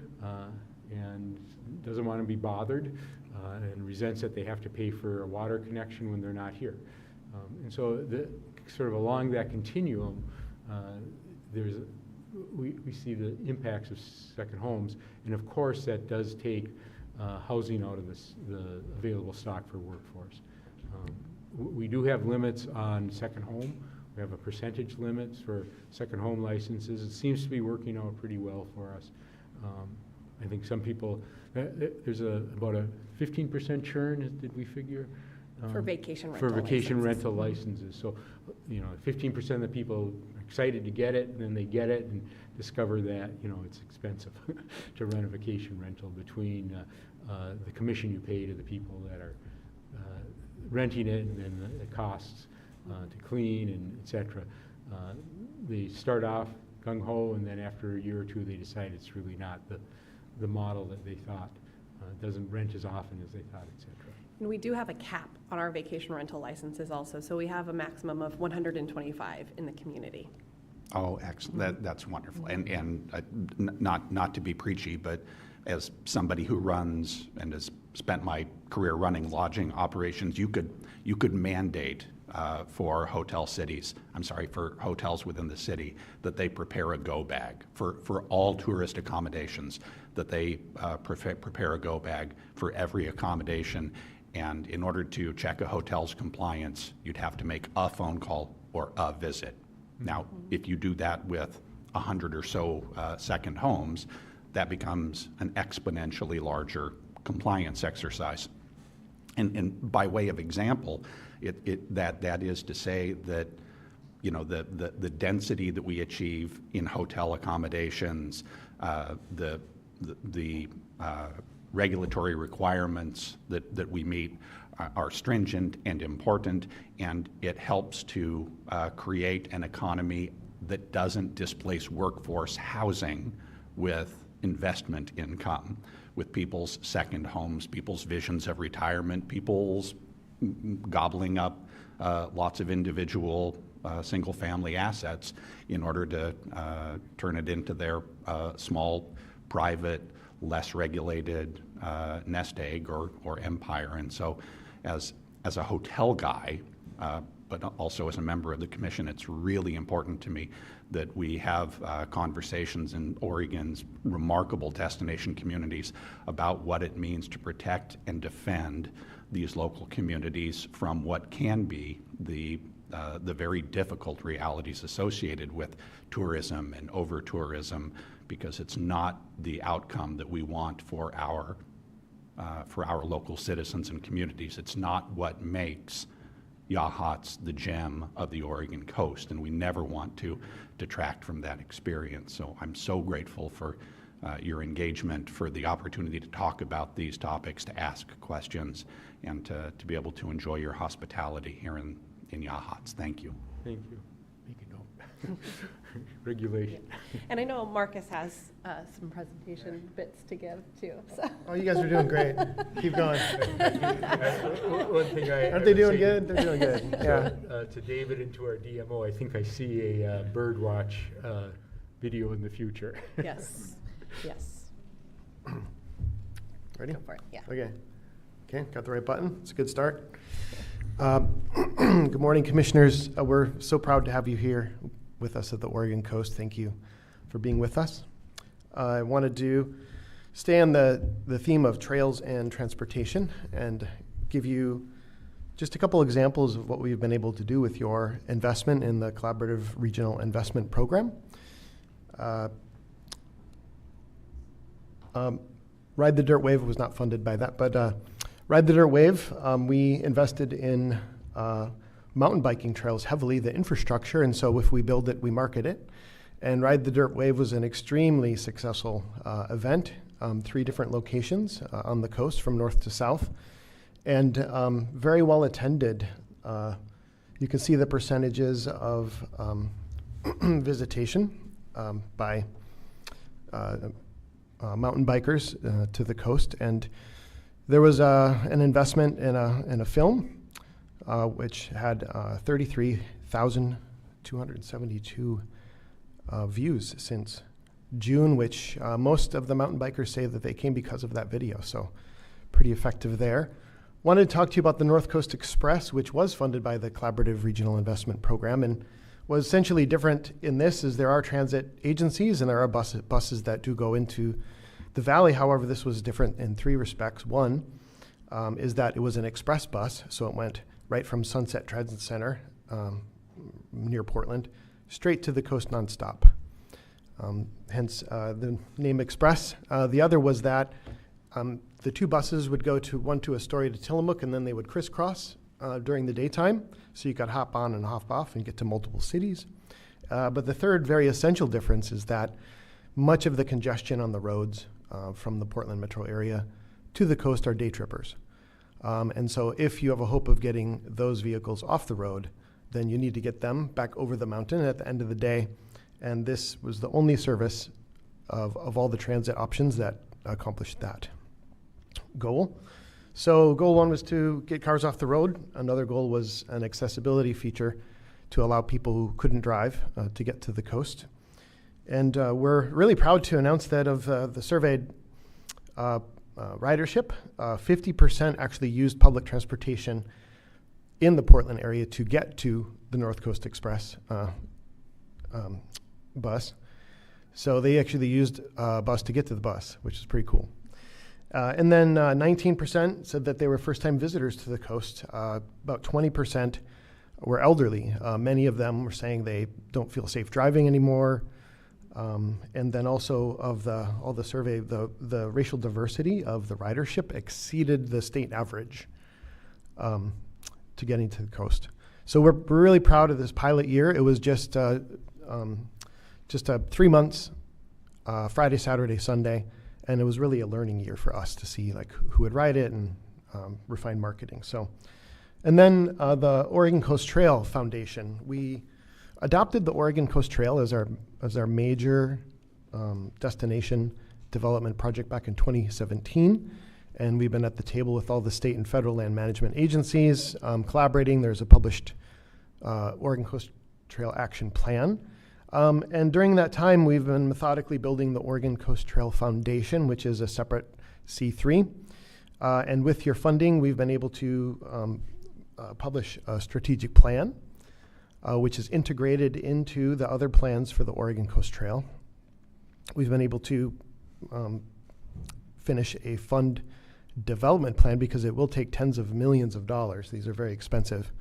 [SPEAKER 15] and doesn't want to be bothered and resents that they have to pay for a water connection when they're not here. And so sort of along that continuum, we see the impacts of second homes, and of course that does take housing out of the available stock for workforce. We do have limits on second home. We have a percentage limits for second home licenses. It seems to be working out pretty well for us. I think some people, there's about a 15% churn, did we figure?
[SPEAKER 11] For vacation rental
[SPEAKER 15] For vacation
[SPEAKER 11] licenses.
[SPEAKER 15] rental licenses. So, 15% of the people are excited to get it, and then they get it and discover that, it's expensive to run a vacation rental between the commission you pay to the people that are renting it, and then the costs to clean and et cetera. They start off gung-ho, and then after a year or two, they decide it's really not the model that they thought. Doesn't rent as often as they thought, et cetera.
[SPEAKER 11] And we do have a cap on our vacation rental licenses also, so we have a maximum of 125 in the community.
[SPEAKER 8] Oh, excellent. That's wonderful. And not to be preachy, but as somebody who runs and has spent my career running lodging operations, you could mandate for for hotels within the city, that they prepare a go bag for all tourist accommodations, that they prepare a go bag for every accommodation. And in order to check a hotel's compliance, you'd have to make a phone call or a visit. Now, if you do that with 100 or so second homes, that becomes an exponentially larger compliance exercise. And by way of example, that is to say that the density that we achieve in hotel accommodations, the regulatory requirements that we meet are stringent and important, and it helps to create an economy that doesn't displace workforce housing with investment income, with people's second homes, people's visions of retirement, people's gobbling up lots of individual single-family assets in order to turn it into their small, private, less regulated nest egg or empire. And so as a hotel guy, but also as a member of the commission, it's really important to me that we have conversations in Oregon's remarkable destination communities about what it means to protect and defend these local communities from what can be the very difficult realities associated with tourism and over-tourism, because it's not the outcome that we want for our local citizens and communities. It's not what makes Yachats the gem of the Oregon coast, and we never want to detract from that experience. So I'm so grateful for your engagement, for the opportunity to talk about these topics, to ask questions, and to be able to enjoy your hospitality here in Yachats. Thank you.
[SPEAKER 15] Thank you. Make a note. Regulation.
[SPEAKER 11] And I know Marcus has some presentation bits to give too. So.
[SPEAKER 16] Oh, you guys are doing great. Keep going.
[SPEAKER 15] One thing
[SPEAKER 16] Aren't they doing good? They're doing good. Yeah.
[SPEAKER 15] To David and to our DMO, I think I see a bird watch video in the future.
[SPEAKER 11] Yes. Yes.
[SPEAKER 16] Ready?
[SPEAKER 11] Go for it. Yeah.
[SPEAKER 16] Okay. Okay, got the right button. It's a good start. Good morning, commissioners. We're so proud to have you here with us at the Oregon Coast. Thank you for being with us. I wanted to stay on the theme of trails and transportation and give you just a couple examples of what we've been able to do with your investment in the Collaborative Regional Investment Program. Ride the Dirt Wave was not funded by that, but Ride the Dirt Wave, we invested in mountain biking trails heavily, the infrastructure, and so if we build it, we market it. And Ride the Dirt Wave was an extremely successful event, 3 different locations on the coast from north to south, and very well attended. You can see the percentages of visitation by mountain bikers to the coast, and there was an investment in a film which had 33,272 views since June, which most of the mountain bikers say that they came because of that video, so pretty effective there. Wanted to talk to you about the North Coast Express, which was funded by the Collaborative Regional Investment Program, and was essentially different in this is there are transit agencies and there are buses that do go into the valley. However, this was different in 3 respects. One is that it was an express bus, so it went right from Sunset Transit Center near Portland straight to the coast nonstop. Hence the name Express. The other was that the 2 buses would go one to Astoria to Tillamook, and then they would crisscross during the daytime, so you could hop on and hop off and get to multiple cities. But the third very essential difference is that much of the congestion on the roads from the Portland metro area to the coast are day trippers. And so if you have a hope of getting those vehicles off the road, then you need to get them back over the mountain at the end of the day. And this was the only service of all the transit options that accomplished that goal. So goal 1 was to get cars off the road. Another goal was an accessibility feature to allow people who couldn't drive to get to the coast. And we're really proud to announce that of the surveyed ridership, 50% actually used public transportation in the Portland area to get to the North Coast Express bus. So they actually used a bus to get to the bus, which is pretty cool. And then 19% said that they were first-time visitors to the coast. About 20% were elderly. Many of them were saying they don't feel safe driving anymore. And then also of all the survey, the racial diversity of the ridership exceeded the state average to getting to the coast. So we're really proud of this pilot year. It was just 3 months, Friday, Saturday, Sunday, and it was really a learning year for us to see like who would ride it and refine marketing. So, and then the Oregon Coast Trail Foundation, we adopted the Oregon Coast Trail as our major destination development project back in 2017. And we've been at the table with all the state and federal land management agencies collaborating. There's a published Oregon Coast Trail Action Plan. And during that time, we've been methodically building the Oregon Coast Trail Foundation, which is a separate C3. And with your funding, we've been able to publish a strategic plan, which is integrated into the other plans for the Oregon Coast Trail. We've been able to finish a fund development plan because it will take tens of millions of dollars. These are very expensive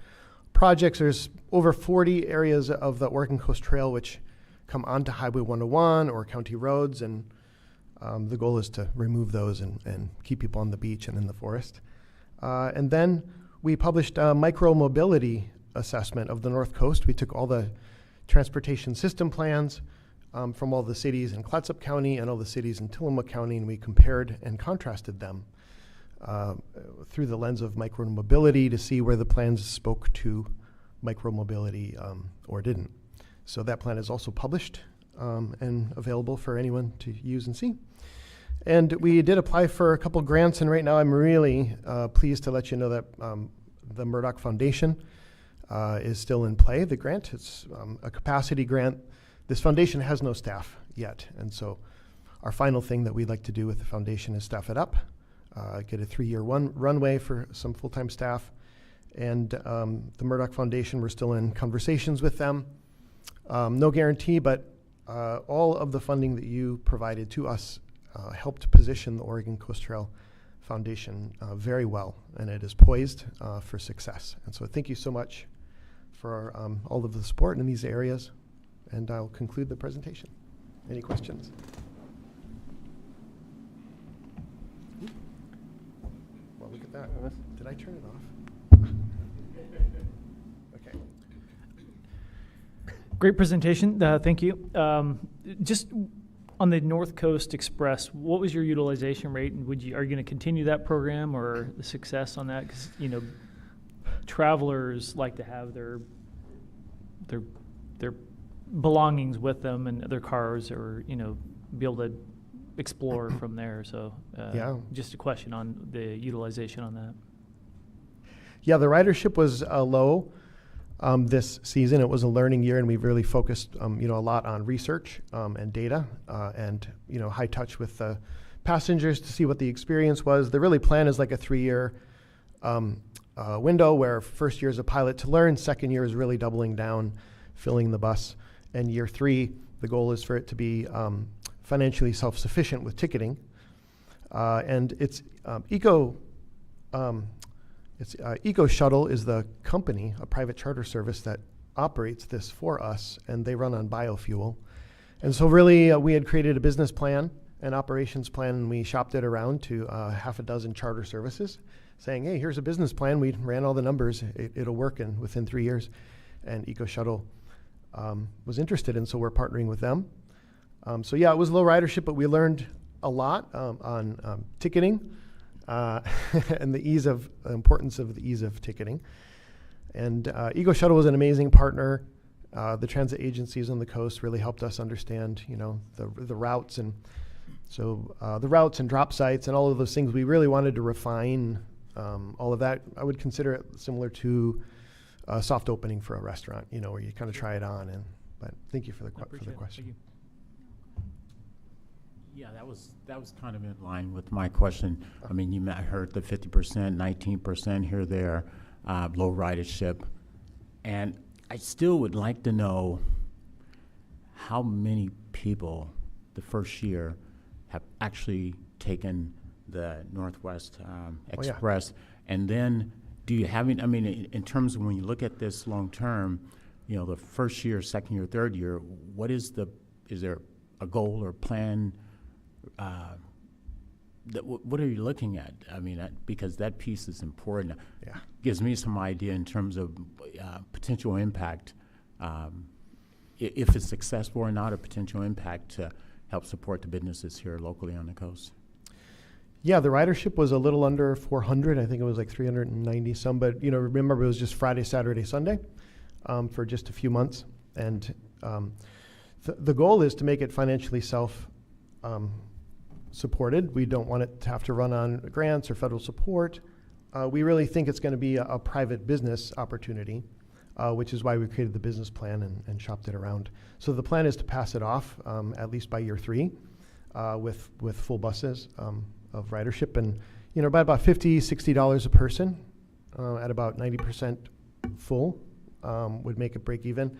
[SPEAKER 16] projects. There's over 40 areas of the Oregon Coast Trail which come onto Highway 101 or county roads, and the goal is to remove those and keep people on the beach and in the forest. And then we published a micro-mobility assessment of the North Coast. We took all the transportation system plans from all the cities in Clatsop County and all the cities in Tillamook County, and we compared and contrasted them through the lens of micromobility to see where the plans spoke to micromobility or didn't. So that plan is also published and available for anyone to use and see. And we did apply for a couple grants, and right now I'm really pleased to let you know that the Murdoch Foundation is still in play. The grant, it's a capacity grant. This foundation has no staff yet, and so our final thing that we'd like to do with the foundation is staff it up, get a 3-year runway for some full-time staff. And the Murdoch Foundation, we're still in conversations with them. No guarantee, but all of the funding that you provided to us helped position the Oregon Coast Trail Foundation very well, and it is poised for success. And so thank you so much for all of the support in these areas, and I'll conclude the presentation. Any questions? Well, look at that. Did I turn it off? Okay.
[SPEAKER 5] Great presentation. Thank you. Just on the North Coast Express, what was your utilization rate, and are you going to continue that program or the success on that? Because travelers like to have their belongings with them and their cars, or be able to explore from there. So
[SPEAKER 16] yeah,
[SPEAKER 5] just a question on the utilization on that.
[SPEAKER 16] Yeah, the ridership was low this season. It was a learning year, and we've really focused a lot on research and data and high touch with the passengers to see what the experience was. The really plan is like a 3-year window, where first year is a pilot to learn, second year is really doubling down, filling the bus, and year 3, the goal is for it to be financially self-sufficient with ticketing. And it's Eco Shuttle is the company, a private charter service that operates this for us, and they run on biofuel. And so really we had created a business plan, an operations plan, and we shopped it around to half a dozen charter services, saying, hey, here's a business plan. We ran all the numbers. It'll work within 3 years. And Eco Shuttle was interested, and so we're partnering with them. So yeah, it was low ridership, but we learned a lot on ticketing and the importance of the ease of ticketing. And Eco Shuttle was an amazing partner. The transit agencies on the coast really helped us understand, the routes, and so the routes and drop sites and all of those things. We really wanted to refine all of that. I would consider it similar to a soft opening for a restaurant, where you kind of try it on. But thank you for the question.
[SPEAKER 5] Thank you.
[SPEAKER 3] Yeah, that was kind of in line with my question. I mean, I heard the 50%, 19% here, there, low ridership, and I still would like to know how many people the first year have actually taken the Northwest Express, and then do you have any, in terms of when you look at this long term, the first year, second year, third year, is there a goal or plan? What are you looking at? Because that piece is important.
[SPEAKER 16] Yeah.
[SPEAKER 3] Gives me some idea in terms of potential impact, if it's successful or not, or potential impact to help support the businesses here locally on the coast.
[SPEAKER 16] Yeah, the ridership was a little under 400. I think it was like 390 some, but remember it was just Friday, Saturday, Sunday for just a few months. And the goal is to make it financially supported. We don't want it to have to run on grants or federal support. We really think it's going to be a private business opportunity, which is why we created the business plan and shopped it around. So the plan is to pass it off at least by year 3 with full buses of ridership, and by about $50, $60 a person at about 90% full would make it break even.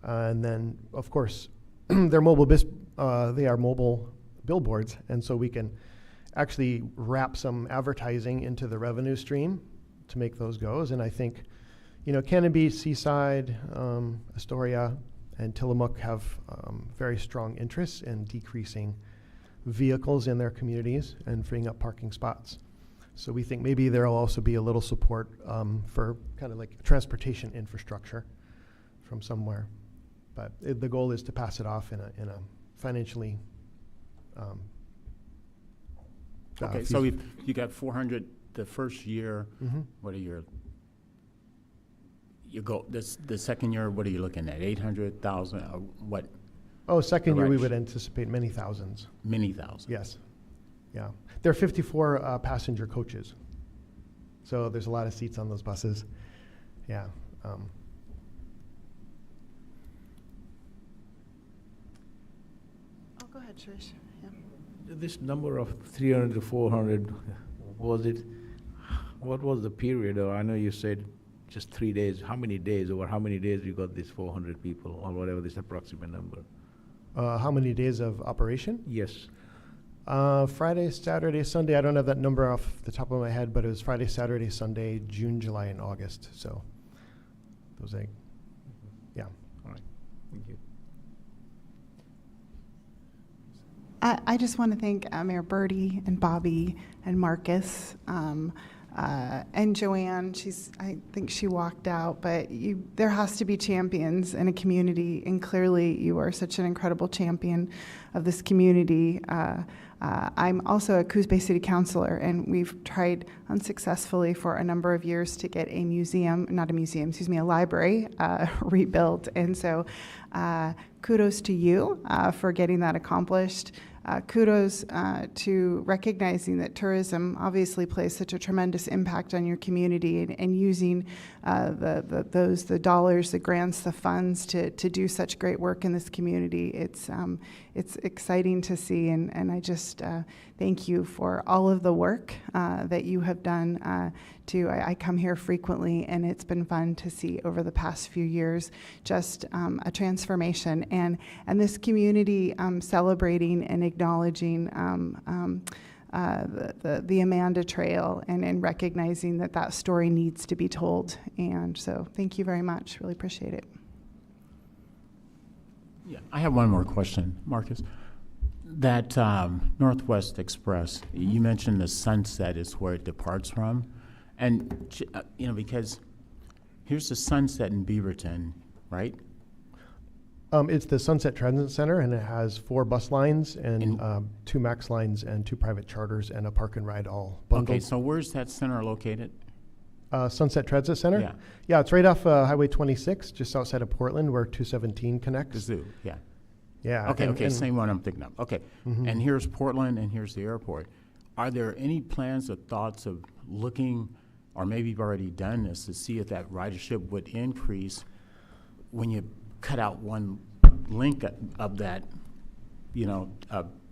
[SPEAKER 16] And then, of course, they're mobile. They are mobile billboards, and so we can actually wrap some advertising into the revenue stream to make those goes. And I think, Cannon Beach, Seaside, Astoria, and Tillamook have very strong interests in decreasing vehicles in their communities and freeing up parking spots. So we think maybe there'll also be a little support for kind of like transportation infrastructure from somewhere. But the goal is to pass it off in a financially.
[SPEAKER 3] Okay, so you got 400 the first year.
[SPEAKER 16] Mhm.
[SPEAKER 3] What are you go the second year? What are you looking at? 800,000? What?
[SPEAKER 16] Oh, second year we
[SPEAKER 3] direction?
[SPEAKER 16] would anticipate many thousands.
[SPEAKER 3] Many thousands.
[SPEAKER 16] Yes. Yeah. There are 54 passenger coaches. So there's a lot of seats on those buses. Yeah.
[SPEAKER 9] Oh, go ahead, Trish. Yeah.
[SPEAKER 6] This number of 300 to 400, what was the period? Or I know you said just 3 days. How many days? Over how many days you got these 400 people, or whatever this approximate number?
[SPEAKER 16] How many days of operation?
[SPEAKER 6] Yes.
[SPEAKER 16] Friday, Saturday, Sunday. I don't have that number off the top of my head, but it was Friday, Saturday, Sunday, June, July, and August. So those eight. Yeah.
[SPEAKER 6] All right. Thank you.
[SPEAKER 9] I just want to thank Mayor Birdie and Bobby and Marcus and Joanne. I think she walked out, but there has to be champions in a community, and clearly you are such an incredible champion of this community. I'm also a Coos Bay City Councilor, and we've tried unsuccessfully for a number of years to get a library rebuilt. And so kudos to you for getting that accomplished. Kudos to recognizing that tourism obviously plays such a tremendous impact on your community, and using the dollars, the grants, the funds to do such great work in this community. It's exciting to see, and I just thank you for all of the work that you have done. I come here frequently, and it's been fun to see over the past few years just a transformation, and this community celebrating and acknowledging the Amanda Trail, and recognizing that story needs to be told. And so thank you very much. Really appreciate it.
[SPEAKER 3] Yeah, I have one more question, Marcus. That Northwest Express, you mentioned the Sunset is where it departs from. And, because here's the Sunset in Beaverton, right?
[SPEAKER 16] It's the Sunset Transit Center, and it has 4 bus lines and 2 MAX lines and 2 private charters and a park and ride all bundled.
[SPEAKER 3] Okay, so where's that center located?
[SPEAKER 16] Sunset Transit Center?
[SPEAKER 3] Yeah.
[SPEAKER 16] Yeah, it's right off Highway 26, just outside of Portland, where 217 connects.
[SPEAKER 3] The zoo, yeah.
[SPEAKER 16] Yeah.
[SPEAKER 3] Okay, same one I'm thinking of. Okay, and here's Portland, and here's the airport. Are there any plans or thoughts of looking, or maybe you've already done this, to see if that ridership would increase when you cut out one link of that,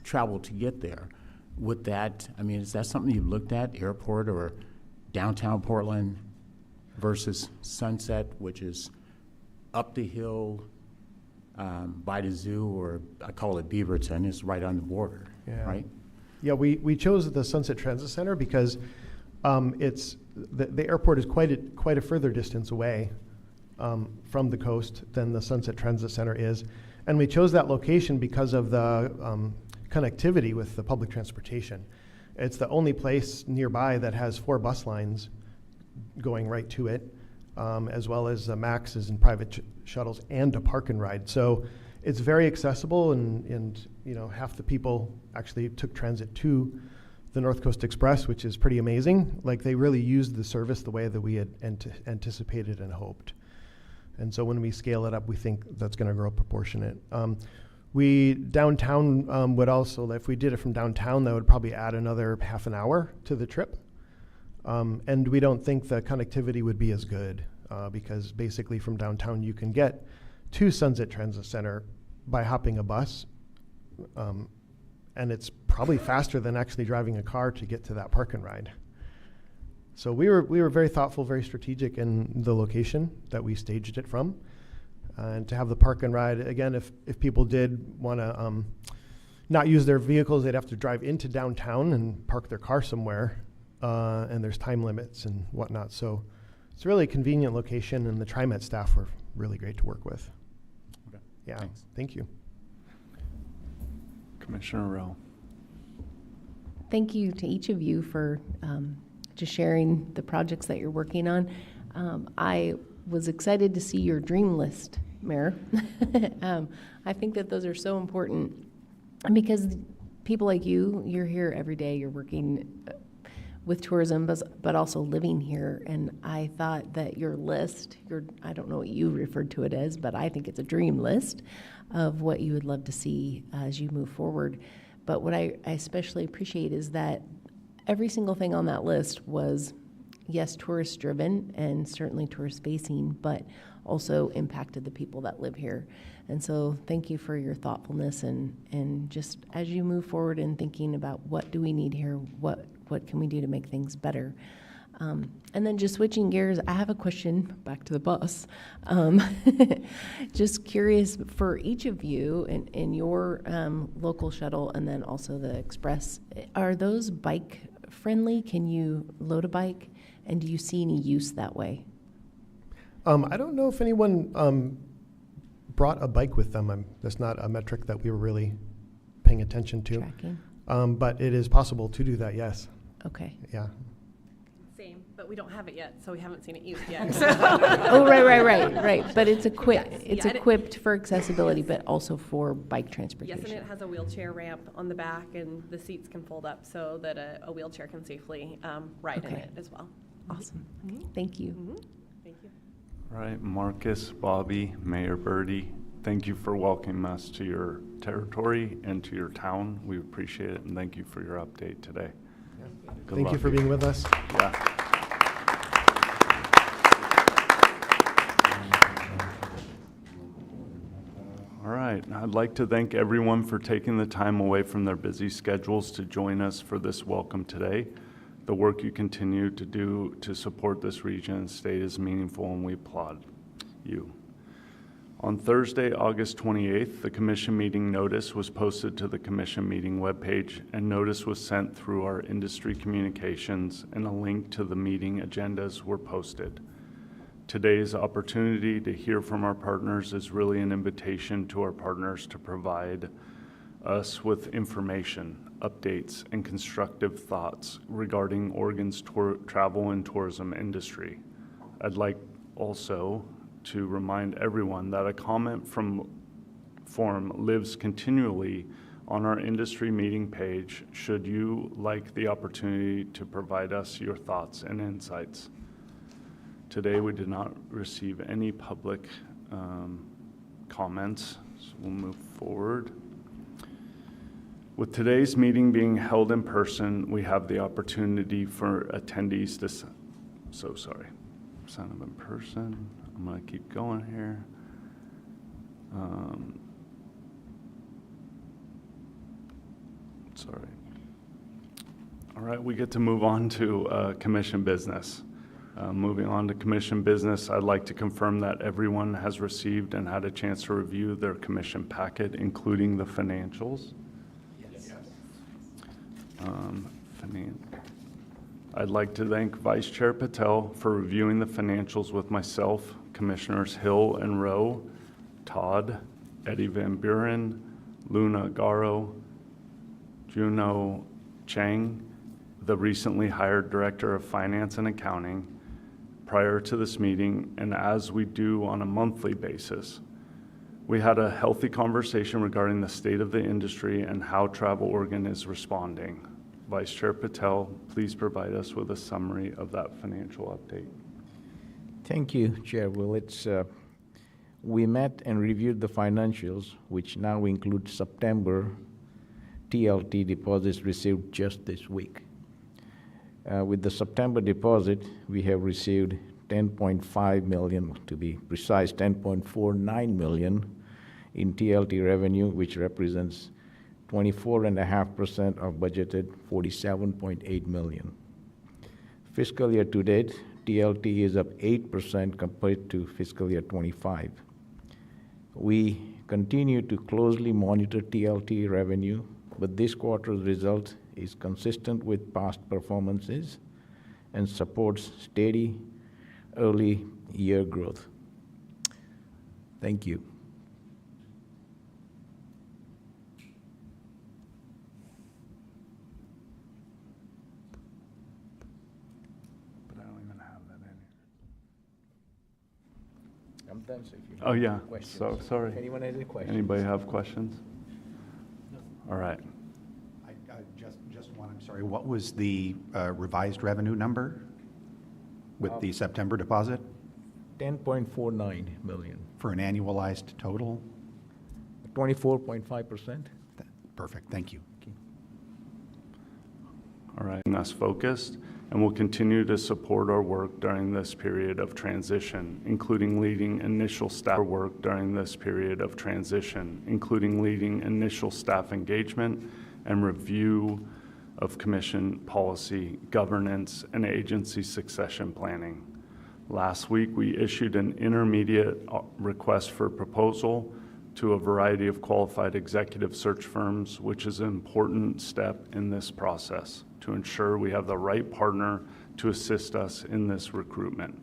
[SPEAKER 3] travel to get there? Would that, is that something you've looked at, airport or downtown Portland versus Sunset, which is up the hill by the zoo, or I call it Beaverton, it's right on the border, right?
[SPEAKER 16] Yeah, we chose the Sunset Transit Center because it's the airport is quite a further distance away from the coast than the Sunset Transit Center is. And we chose that location because of the connectivity with the public transportation. It's the only place nearby that has 4 bus lines going right to it, as well as MAXs and private shuttles and a park and ride. So it's very accessible, and half the people actually took transit to the North Coast Express, which is pretty amazing. Like, they really used the service the way that we had anticipated and hoped. And so when we scale it up, we think that's going to grow proportionate. Downtown would also, if we did it from downtown, that would probably add another half an hour to the trip. And we don't think the connectivity would be as good because basically from downtown you can get to Sunset Transit Center by hopping a bus. And it's probably faster than actually driving a car to get to that park and ride. So we were very thoughtful, very strategic in the location that we staged it from. And to have the park and ride, again, if people did want to, not use their vehicles. They'd have to drive into downtown and park their car somewhere, and there's time limits and whatnot. So it's a really convenient location, and the TriMet staff were really great to work with.
[SPEAKER 3] Okay.
[SPEAKER 16] Yeah,
[SPEAKER 3] Thanks.
[SPEAKER 16] thank you.
[SPEAKER 2] Commissioner Rowe.
[SPEAKER 7] Thank you to each of you for just sharing the projects that you're working on. I was excited to see your dream list, Mayor. I think that those are so important because people like you, you're here every day, you're working with tourism, but also living here. And I thought that your list, I don't know what you referred to it as, but I think it's a dream list of what you would love to see as you move forward. But what I especially appreciate is that every single thing on that list was, yes, tourist driven and certainly tourist facing, but also impacted the people that live here. And so thank you for your thoughtfulness and just as you move forward in thinking about what do we need here, what can we do to make things better. And then just switching gears, I have a question back to the bus. Just curious for each of you in your local shuttle and then also the express, are those bike friendly? Can you load a bike? And do you see any use that way?
[SPEAKER 16] I don't know if anyone brought a bike with them. That's not a metric that we were really paying attention to.
[SPEAKER 7] Tracking.
[SPEAKER 16] But it is possible to do that, yes.
[SPEAKER 7] Okay.
[SPEAKER 16] Yeah.
[SPEAKER 11] Same, but we don't have it yet, so we haven't seen it used yet.
[SPEAKER 7] Oh, right. But it's equipped.
[SPEAKER 11] Yes,
[SPEAKER 7] It's
[SPEAKER 11] yeah, and
[SPEAKER 7] equipped for accessibility, but also for bike transportation.
[SPEAKER 11] Yes, and it has a wheelchair ramp on the back, and the seats can fold up so that a wheelchair can safely ride in
[SPEAKER 7] Okay.
[SPEAKER 11] it as well.
[SPEAKER 7] Awesome. Thank you.
[SPEAKER 11] Thank you.
[SPEAKER 2] All right, Marcus, Bobby, Mayor Birdie, thank you for welcoming us to your territory and to your town. We appreciate it, and thank you for your update today. Good
[SPEAKER 16] Thank you
[SPEAKER 2] luck.
[SPEAKER 16] for being with us.
[SPEAKER 2] Yeah. All right, I'd like to thank everyone for taking the time away from their busy schedules to join us for this welcome today. The work you continue to do to support this region and state is meaningful, and we applaud you. On Thursday, August 28th, the commission meeting notice was posted to the commission meeting webpage, and notice was sent through our industry communications, and a link to the meeting agendas were posted. Today's opportunity to hear from our partners is really an invitation to our partners to provide us with information, updates, and constructive thoughts regarding Oregon's travel and tourism industry. I'd like also to remind everyone that a comment form lives continually on our industry meeting page should you like the opportunity to provide us your thoughts and insights. Today we did not receive any public comments, so we'll move forward. With today's meeting being held in person, we have the opportunity for attendees to, sign up in person. I'm gonna keep going here. Sorry. All right, we get to move on to commission business. Moving on to commission business, I'd like to confirm that everyone has received and had a chance to review their commission packet, including the financials. Yes. I'd like to thank Vice Chair Patel for reviewing the financials with myself, Commissioners Hill and Rowe, Todd, Eddie Van Buren, Luna Garo, Juno Chang, the recently hired Director of Finance and Accounting, prior to this meeting, and as we do on a monthly basis. We had a healthy conversation regarding the state of the industry and how Travel Oregon is responding. Vice Chair Patel, please provide us with a summary of that financial update.
[SPEAKER 6] Thank you, Chair Will. We met and reviewed the financials, which now include September TLT deposits received just this week. With the September deposit, we have received $10.5 million, to be precise, $10.49 million in TLT revenue, which represents 24.5% of budgeted $47.8 million. Fiscal year to date, TLT is up 8% compared to fiscal year 25. We continue to closely monitor TLT revenue but this quarter's result is consistent with past performances and supports steady early year growth. Thank you.
[SPEAKER 2] But I don't even have that in here.
[SPEAKER 6] I'm done, so if you
[SPEAKER 2] Oh,
[SPEAKER 6] have
[SPEAKER 2] yeah,
[SPEAKER 6] questions.
[SPEAKER 2] so, sorry.
[SPEAKER 6] Anyone has any questions?
[SPEAKER 2] Anybody have questions? All right.
[SPEAKER 8] I just one, I'm sorry, what was the revised revenue number with the September deposit
[SPEAKER 6] 10.49 million,
[SPEAKER 8] for an annualized total?
[SPEAKER 6] 24.5%.
[SPEAKER 8] Perfect, thank you.
[SPEAKER 2] All right, and us focused, and will continue to support our work during this period of transition, including leading initial staff work during this period of transition, including leading initial staff engagement and review of commission policy, governance, and agency succession planning. Last week, we issued an intermediate request for proposal to a variety of qualified executive search firms, which is an important step in this process to ensure we have the right partner to assist us in this recruitment.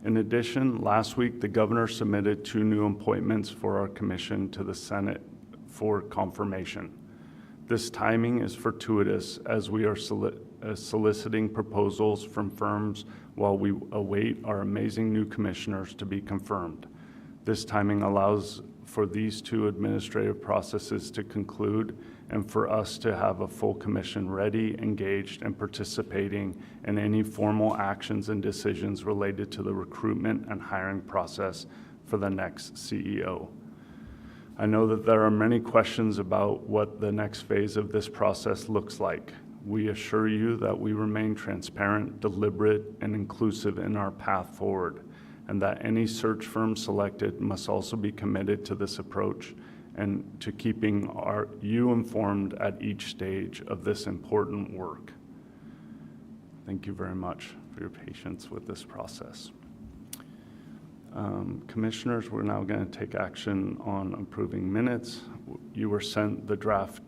[SPEAKER 2] In addition, last week, the governor submitted 2 new appointments for our commission to the Senate for confirmation. This timing is fortuitous as we are soliciting proposals from firms while we await our amazing new commissioners to be confirmed. This timing allows for these 2 administrative processes to conclude and for us to have a full commission ready, engaged, and participating in any formal actions and decisions related to the recruitment and hiring process for the next CEO. I know that there are many questions about what the next phase of this process looks like. We assure you that we remain transparent, deliberate, and inclusive in our path forward, and that any search firm selected must also be committed to this approach and to keeping you informed at each stage of this important work. Thank you very much for your patience with this process. Commissioners, we're now going to take action on approving minutes. You were sent the draft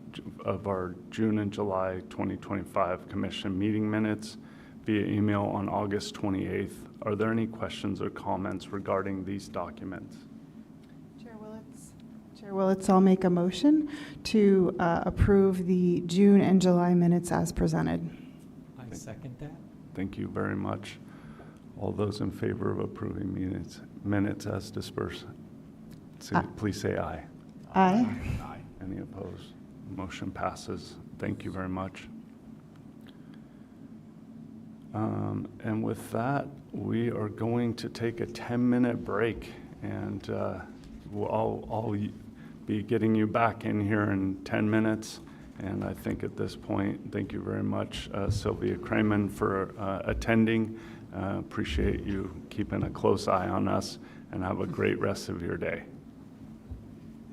[SPEAKER 2] of our June and July 2025 commission meeting minutes via email on August 28th. Are there any questions or comments regarding these documents?
[SPEAKER 9] Chair Willetts, I'll make a motion to approve the June and July minutes as presented.
[SPEAKER 4] I second that.
[SPEAKER 2] Thank you very much. All those in favor of approving minutes as dispersed, please say aye.
[SPEAKER 9] Aye.
[SPEAKER 2] Any opposed? Motion passes. Thank you very much. And with that, we are going to take a 10-minute break, and I'll be getting you back in here in 10 minutes. And I think at this point, thank you very much, Sylvia Kramen, for attending. Appreciate you keeping a close eye on us, and have a great rest of your day.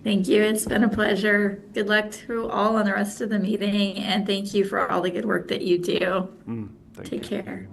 [SPEAKER 10] Thank you. It's been a pleasure. Good luck to all on the rest of the meeting, and thank you for all the good work that you do. Take care.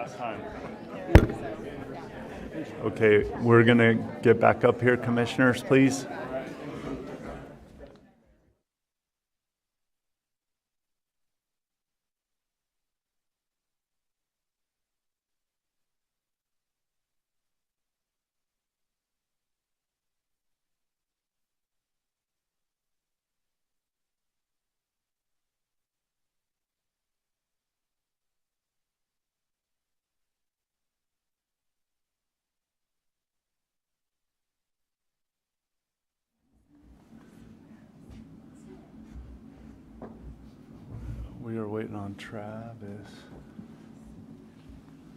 [SPEAKER 2] Last time. Okay, we're going to get back up here, commissioners, please. We are waiting on Travis.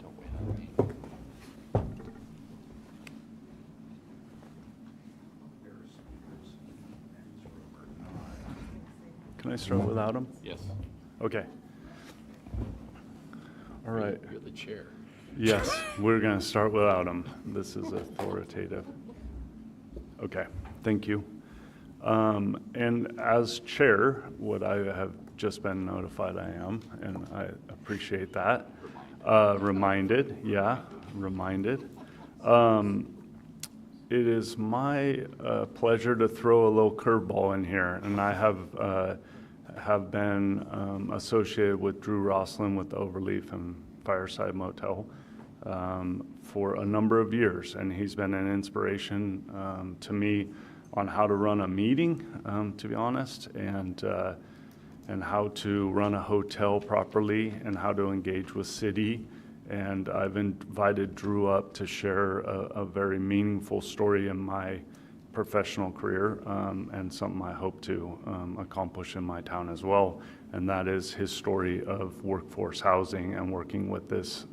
[SPEAKER 1] Don't wait on me.
[SPEAKER 2] Can I start without him?
[SPEAKER 1] Yes.
[SPEAKER 2] Okay. All right.
[SPEAKER 1] You're the chair.
[SPEAKER 2] Yes, we're going to start without him. This is authoritative. Okay, thank you. And as chair, what I have just been notified I am, and I appreciate that. Reminded. It is my pleasure to throw a little curveball in here, and I have been associated with Drew Roslin with the Overleaf and Fireside Motel for a number of years, and he's been an inspiration to me on how to run a meeting, to be honest, and how to run a hotel properly and how to engage with city. And I've invited Drew up to share a very meaningful story in my professional career and something I hope to accomplish in my town as well. And that is his story of workforce housing and working with this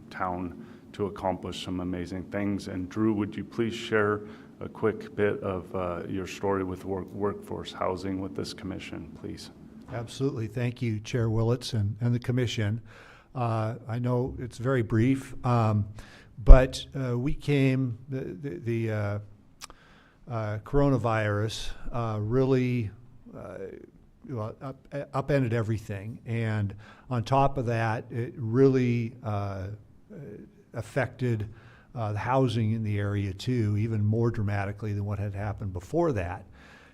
[SPEAKER 2] town to accomplish some amazing things. And Drew, would you please share a quick bit of your story with workforce housing with this commission, please?
[SPEAKER 17] Absolutely. Thank you, Chair Willits and the commission. I know it's very brief, but we came, the coronavirus really upended everything. And on top of that, it really affected the housing in the area too, even more dramatically than what had happened before that.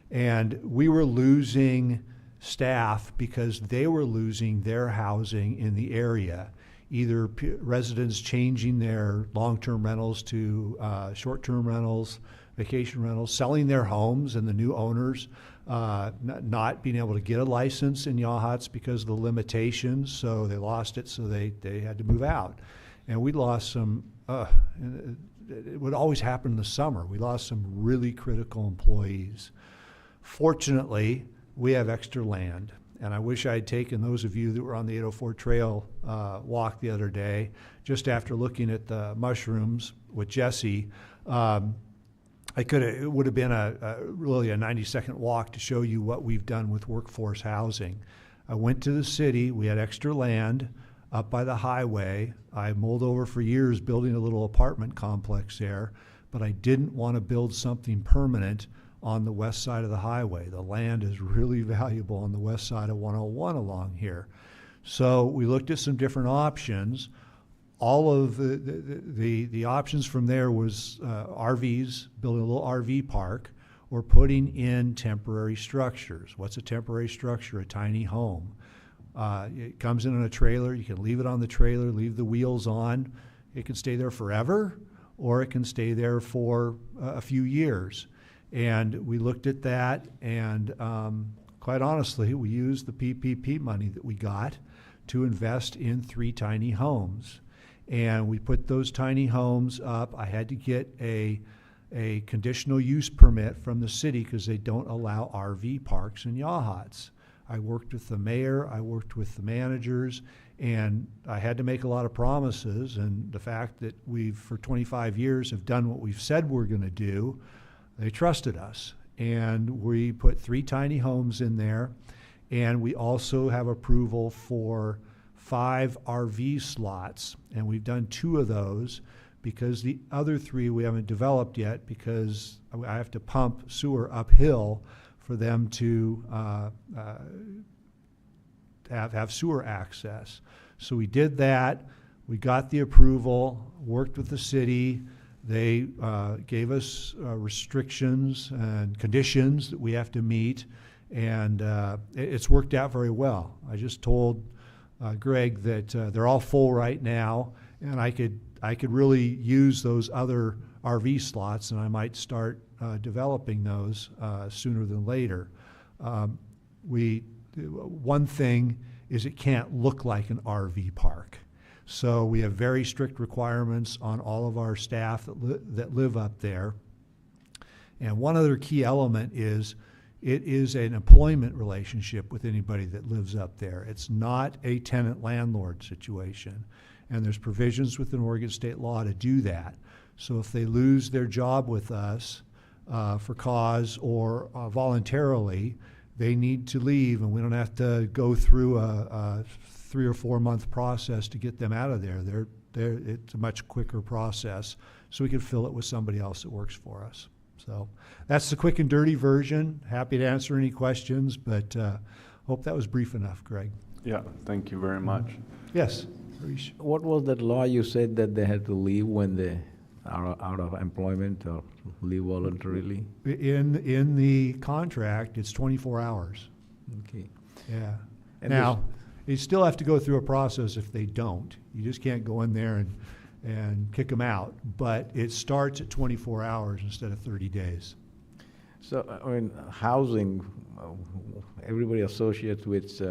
[SPEAKER 17] And we were losing staff because they were losing their housing in the area, either residents changing their long-term rentals to short-term rentals, vacation rentals, selling their homes, and the new owners not being able to get a license in Yachats because of the limitations, so they lost it, so they had to move out. And we lost some, it would always happen in the summer, we lost some really critical employees. Fortunately, we have extra land, and I wish I had taken those of you that were on the 804 Trail walk the other day, just after looking at the mushrooms with Jesse. It would have been really a 90-second walk to show you what we've done with workforce housing. I went to the city, we had extra land up by the highway. I mulled over for years building a little apartment complex there, but I didn't want to build something permanent on the west side of the highway. The land is really valuable on the west side of 101 along here. So we looked at some different options. All of the options from there was RVs, building a little RV park, or putting in temporary structures. What's a temporary structure? A tiny home. It comes in a trailer. You can leave it on the trailer, leave the wheels on. It can stay there forever, or it can stay there for a few years. And we looked at that, and quite honestly, we used the PPP money that we got to invest in 3 tiny homes. And we put those tiny homes up. I had to get a conditional use permit from the city because they don't allow RV parks in Yachats. I worked with the mayor, I worked with the managers, and I had to make a lot of promises. And the fact that we've, for 25 years, have done what we've said we're going to do, they trusted us. And we put 3 tiny homes in there, and we also have approval for 5 RV slots, and we've done 2 of those because the other 3 we haven't developed yet because I have to pump sewer uphill for them to have sewer access. So we did that. We got the approval, worked with the city. They gave us restrictions and conditions that we have to meet, and it's worked out very well. I just told Greg that they're all full right now, and I could really use those other RV slots, and I might start developing those sooner than later. One thing is it can't look like an RV park. So we have very strict requirements on all of our staff that live up there. And one other key element is it is an employment relationship with anybody that lives up there. It's not a tenant-landlord situation. And there's provisions within Oregon state law to do that. So if they lose their job with us for cause or voluntarily, they need to leave, and we don't have to go through a 3 or 4 month process to get them out of there. It's a much quicker process, so we can fill it with somebody else that works for us. So that's the quick and dirty version. Happy to answer any questions, but hope that was brief enough, Greg.
[SPEAKER 2] Yeah, thank you very much.
[SPEAKER 17] Yes, Harish.
[SPEAKER 6] What was that law you said that they had to leave when they are out of employment or leave voluntarily?
[SPEAKER 17] In the contract, it's 24 hours.
[SPEAKER 6] Okay.
[SPEAKER 17] Yeah.
[SPEAKER 6] And
[SPEAKER 17] Now, you still have to go through a process if they don't. You just can't go in there and kick them out. But it starts at 24 hours instead of 30 days.
[SPEAKER 6] So, I mean, housing, everybody associates with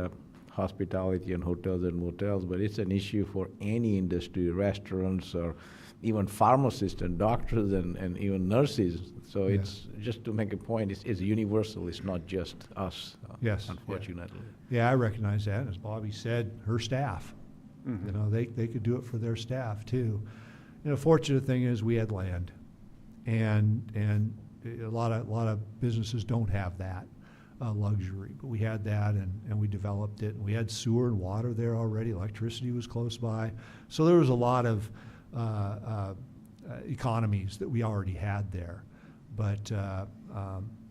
[SPEAKER 6] hospitality and hotels and motels, but it's an issue for any industry, restaurants or even pharmacists and doctors and even nurses. So it's just to make a point, it's universal. It's not just us,
[SPEAKER 17] Yes.
[SPEAKER 6] unfortunately.
[SPEAKER 17] Yeah, I recognize that. As Bobby said, her staff.
[SPEAKER 2] Mhm.
[SPEAKER 17] You know, they could do it for their staff too. You know, fortunate thing is we had land, and a lot of businesses don't have that luxury, but we had that, and we developed it. And we had sewer and water there already. Electricity was close by, so there was a lot of economies that we already had there. But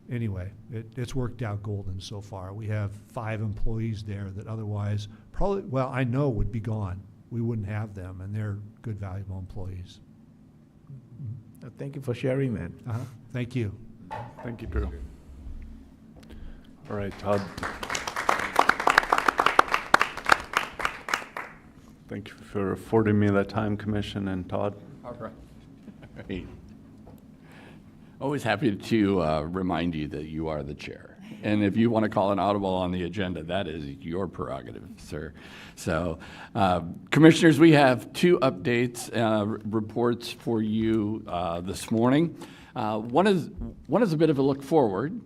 [SPEAKER 17] anyway, it's worked out golden so far. We have 5 employees there that otherwise probably, well, I know would be gone. We wouldn't have them, and they're good, valuable employees.
[SPEAKER 6] Thank you for sharing that.
[SPEAKER 17] Thank you.
[SPEAKER 2] Thank you, Drew. All right, Todd. Thank you for affording me that time, Commission, and Todd.
[SPEAKER 1] All right. Always happy to remind you that you are the chair. And if you want to call an audible on the agenda, that is your prerogative, sir. So, commissioners, we have 2 updates, reports for you this morning. One is a bit of a look forward,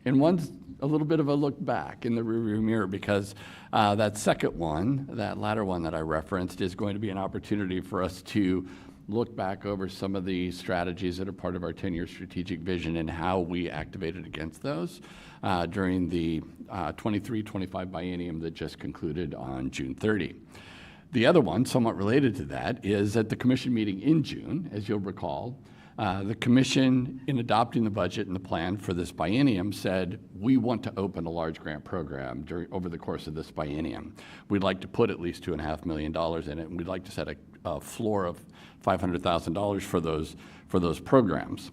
[SPEAKER 1] and one's a little bit of a look back in the rearview mirror, because that second one, that latter one that I referenced, is going to be an opportunity for us to look back over some of the strategies that are part of our 10-year strategic vision and how we activated against those during the 23-25 biennium that just concluded on June 30. The other one, somewhat related to that, is at the commission meeting in June, as you'll recall, the commission, in adopting the budget and the plan for this biennium, said we want to open a large grant program over the course of this biennium. We'd like to put at least $2.5 million in it, and we'd like to set a floor of $500,000 for those programs.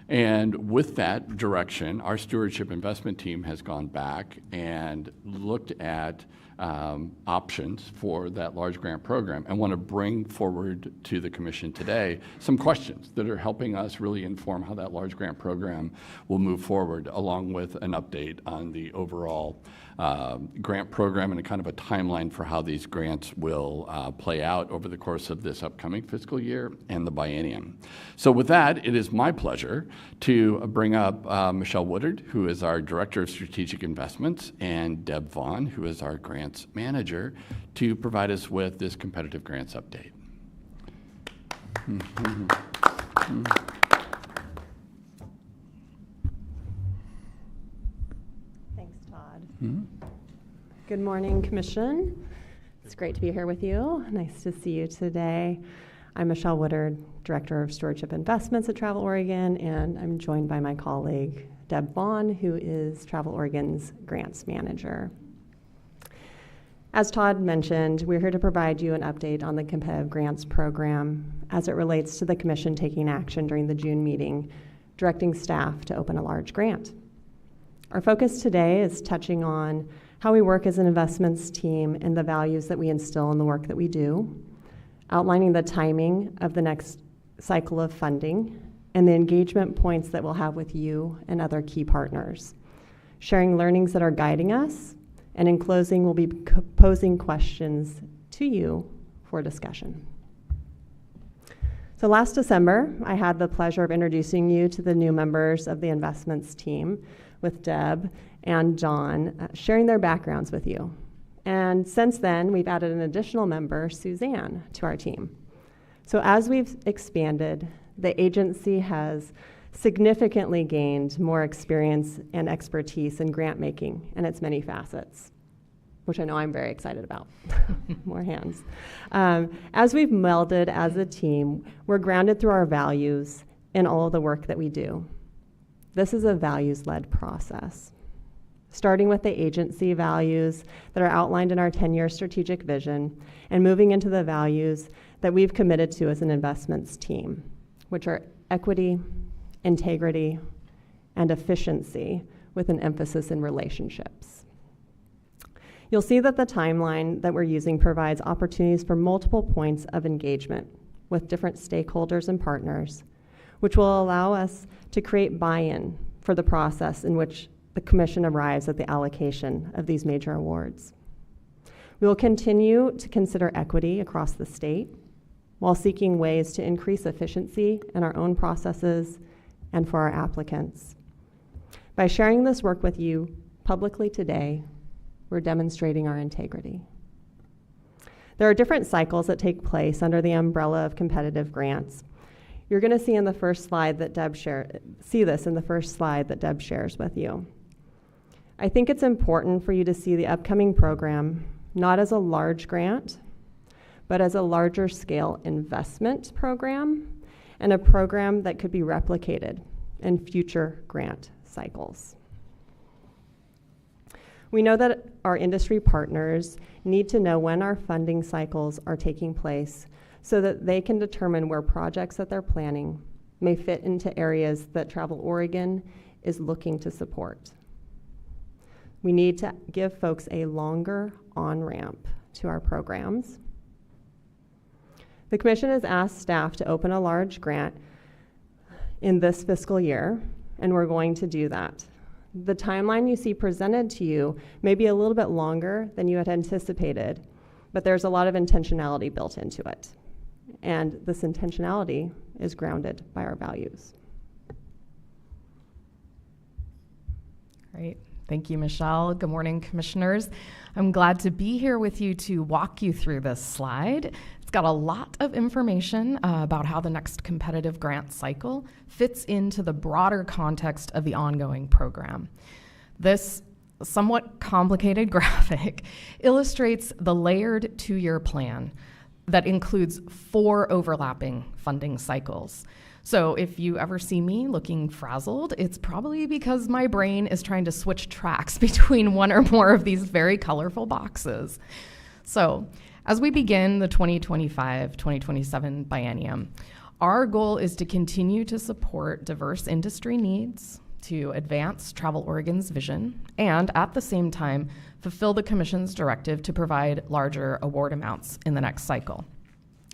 [SPEAKER 1] And with that direction, our stewardship investment team has gone back and looked at options for that large grant program, and want to bring forward to the commission today some questions that are helping us really inform how that large grant program will move forward, along with an update on the overall grant program and a kind of a timeline for how these grants will play out over the course of this upcoming fiscal year and the biennium. So with that, it is my pleasure to bring up Michelle Woodard, who is our Director of Strategic Investments, and Deb Vaughn, who is our Grants Manager, to provide us with this competitive grants update.
[SPEAKER 11] Thanks, Todd. Good morning, Commission. It's great to be here with you. Nice to see you today. I'm Michelle Woodard, Director of Stewardship Investments at Travel Oregon, and I'm joined by my colleague, Deb Vaughn, who is Travel Oregon's Grants Manager.
[SPEAKER 18] As Todd mentioned, we're here to provide you an update on the competitive grants program as it relates to the Commission taking action during the June meeting, directing staff to open a large grant. Our focus today is touching on how we work as an investments team and the values that we instill in the work that we do, outlining the timing of the next cycle of funding, and the engagement points that we'll have with you and other key partners, sharing learnings that are guiding us, and in closing, we'll be posing questions to you for discussion. So last December, I had the pleasure of introducing you to the new members of the investments team with Deb and John, sharing their backgrounds with you. And since then, we've added an additional member, Suzanne, to our team. So as we've expanded, the agency has significantly gained more experience and expertise in grant making and its many facets, which I know I'm very excited about. More hands. As we've melded as a team, we're grounded through our values in all of the work that we do. This is a values-led process, starting with the agency values that are outlined in our 10-year strategic vision and moving into the values that we've committed to as an investments team, which are equity, integrity, and efficiency with an emphasis in relationships. You'll see that the timeline that we're using provides opportunities for multiple points of engagement with different stakeholders and partners, which will allow us to create buy-in for the process in which the Commission arrives at the allocation of these major awards. We will continue to consider equity across the state while seeking ways to increase efficiency in our own processes and for our applicants. By sharing this work with you publicly today, we're demonstrating our integrity. There are different cycles that take place under the umbrella of competitive grants. You're going to see in the first slide that Deb shares with you. I think it's important for you to see the upcoming program not as a large grant, but as a larger scale investment program and a program that could be replicated in future grant cycles. We know that our industry partners need to know when our funding cycles are taking place so that they can determine where projects that they're planning may fit into areas that Travel Oregon is looking to support. We need to give folks a longer on-ramp to our programs. The Commission has asked staff to open a large grant in this fiscal year, and we're going to do that. The timeline you see presented to you may be a little bit longer than you had anticipated, but there's a lot of intentionality built into it. And this intentionality is grounded by our values.
[SPEAKER 19] Great. Thank you, Michelle. Good morning, commissioners. I'm glad to be here with you to walk you through this slide. It's got a lot of information about how the next competitive grant cycle fits into the broader context of the ongoing program. This somewhat complicated graphic illustrates the layered two-year plan that includes 4 overlapping funding cycles. So if you ever see me looking frazzled, it's probably because my brain is trying to switch tracks between one or more of these very colorful boxes. So as we begin the 2025-2027 biennium, our goal is to continue to support diverse industry needs, to advance Travel Oregon's vision, and at the same time, fulfill the Commission's directive to provide larger award amounts in the next cycle.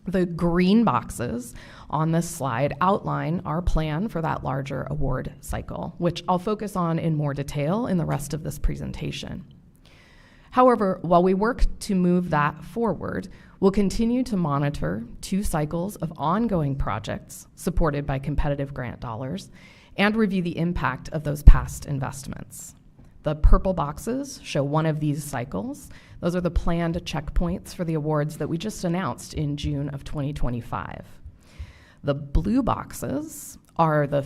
[SPEAKER 19] The green boxes on this slide outline our plan for that larger award cycle, which I'll focus on in more detail in the rest of this presentation. However, while we work to move that forward, we'll continue to monitor 2 cycles of ongoing projects supported by competitive grant dollars and review the impact of those past investments. The purple boxes show one of these cycles. Those are the planned checkpoints for the awards that we just announced in June of 2025. The blue boxes are the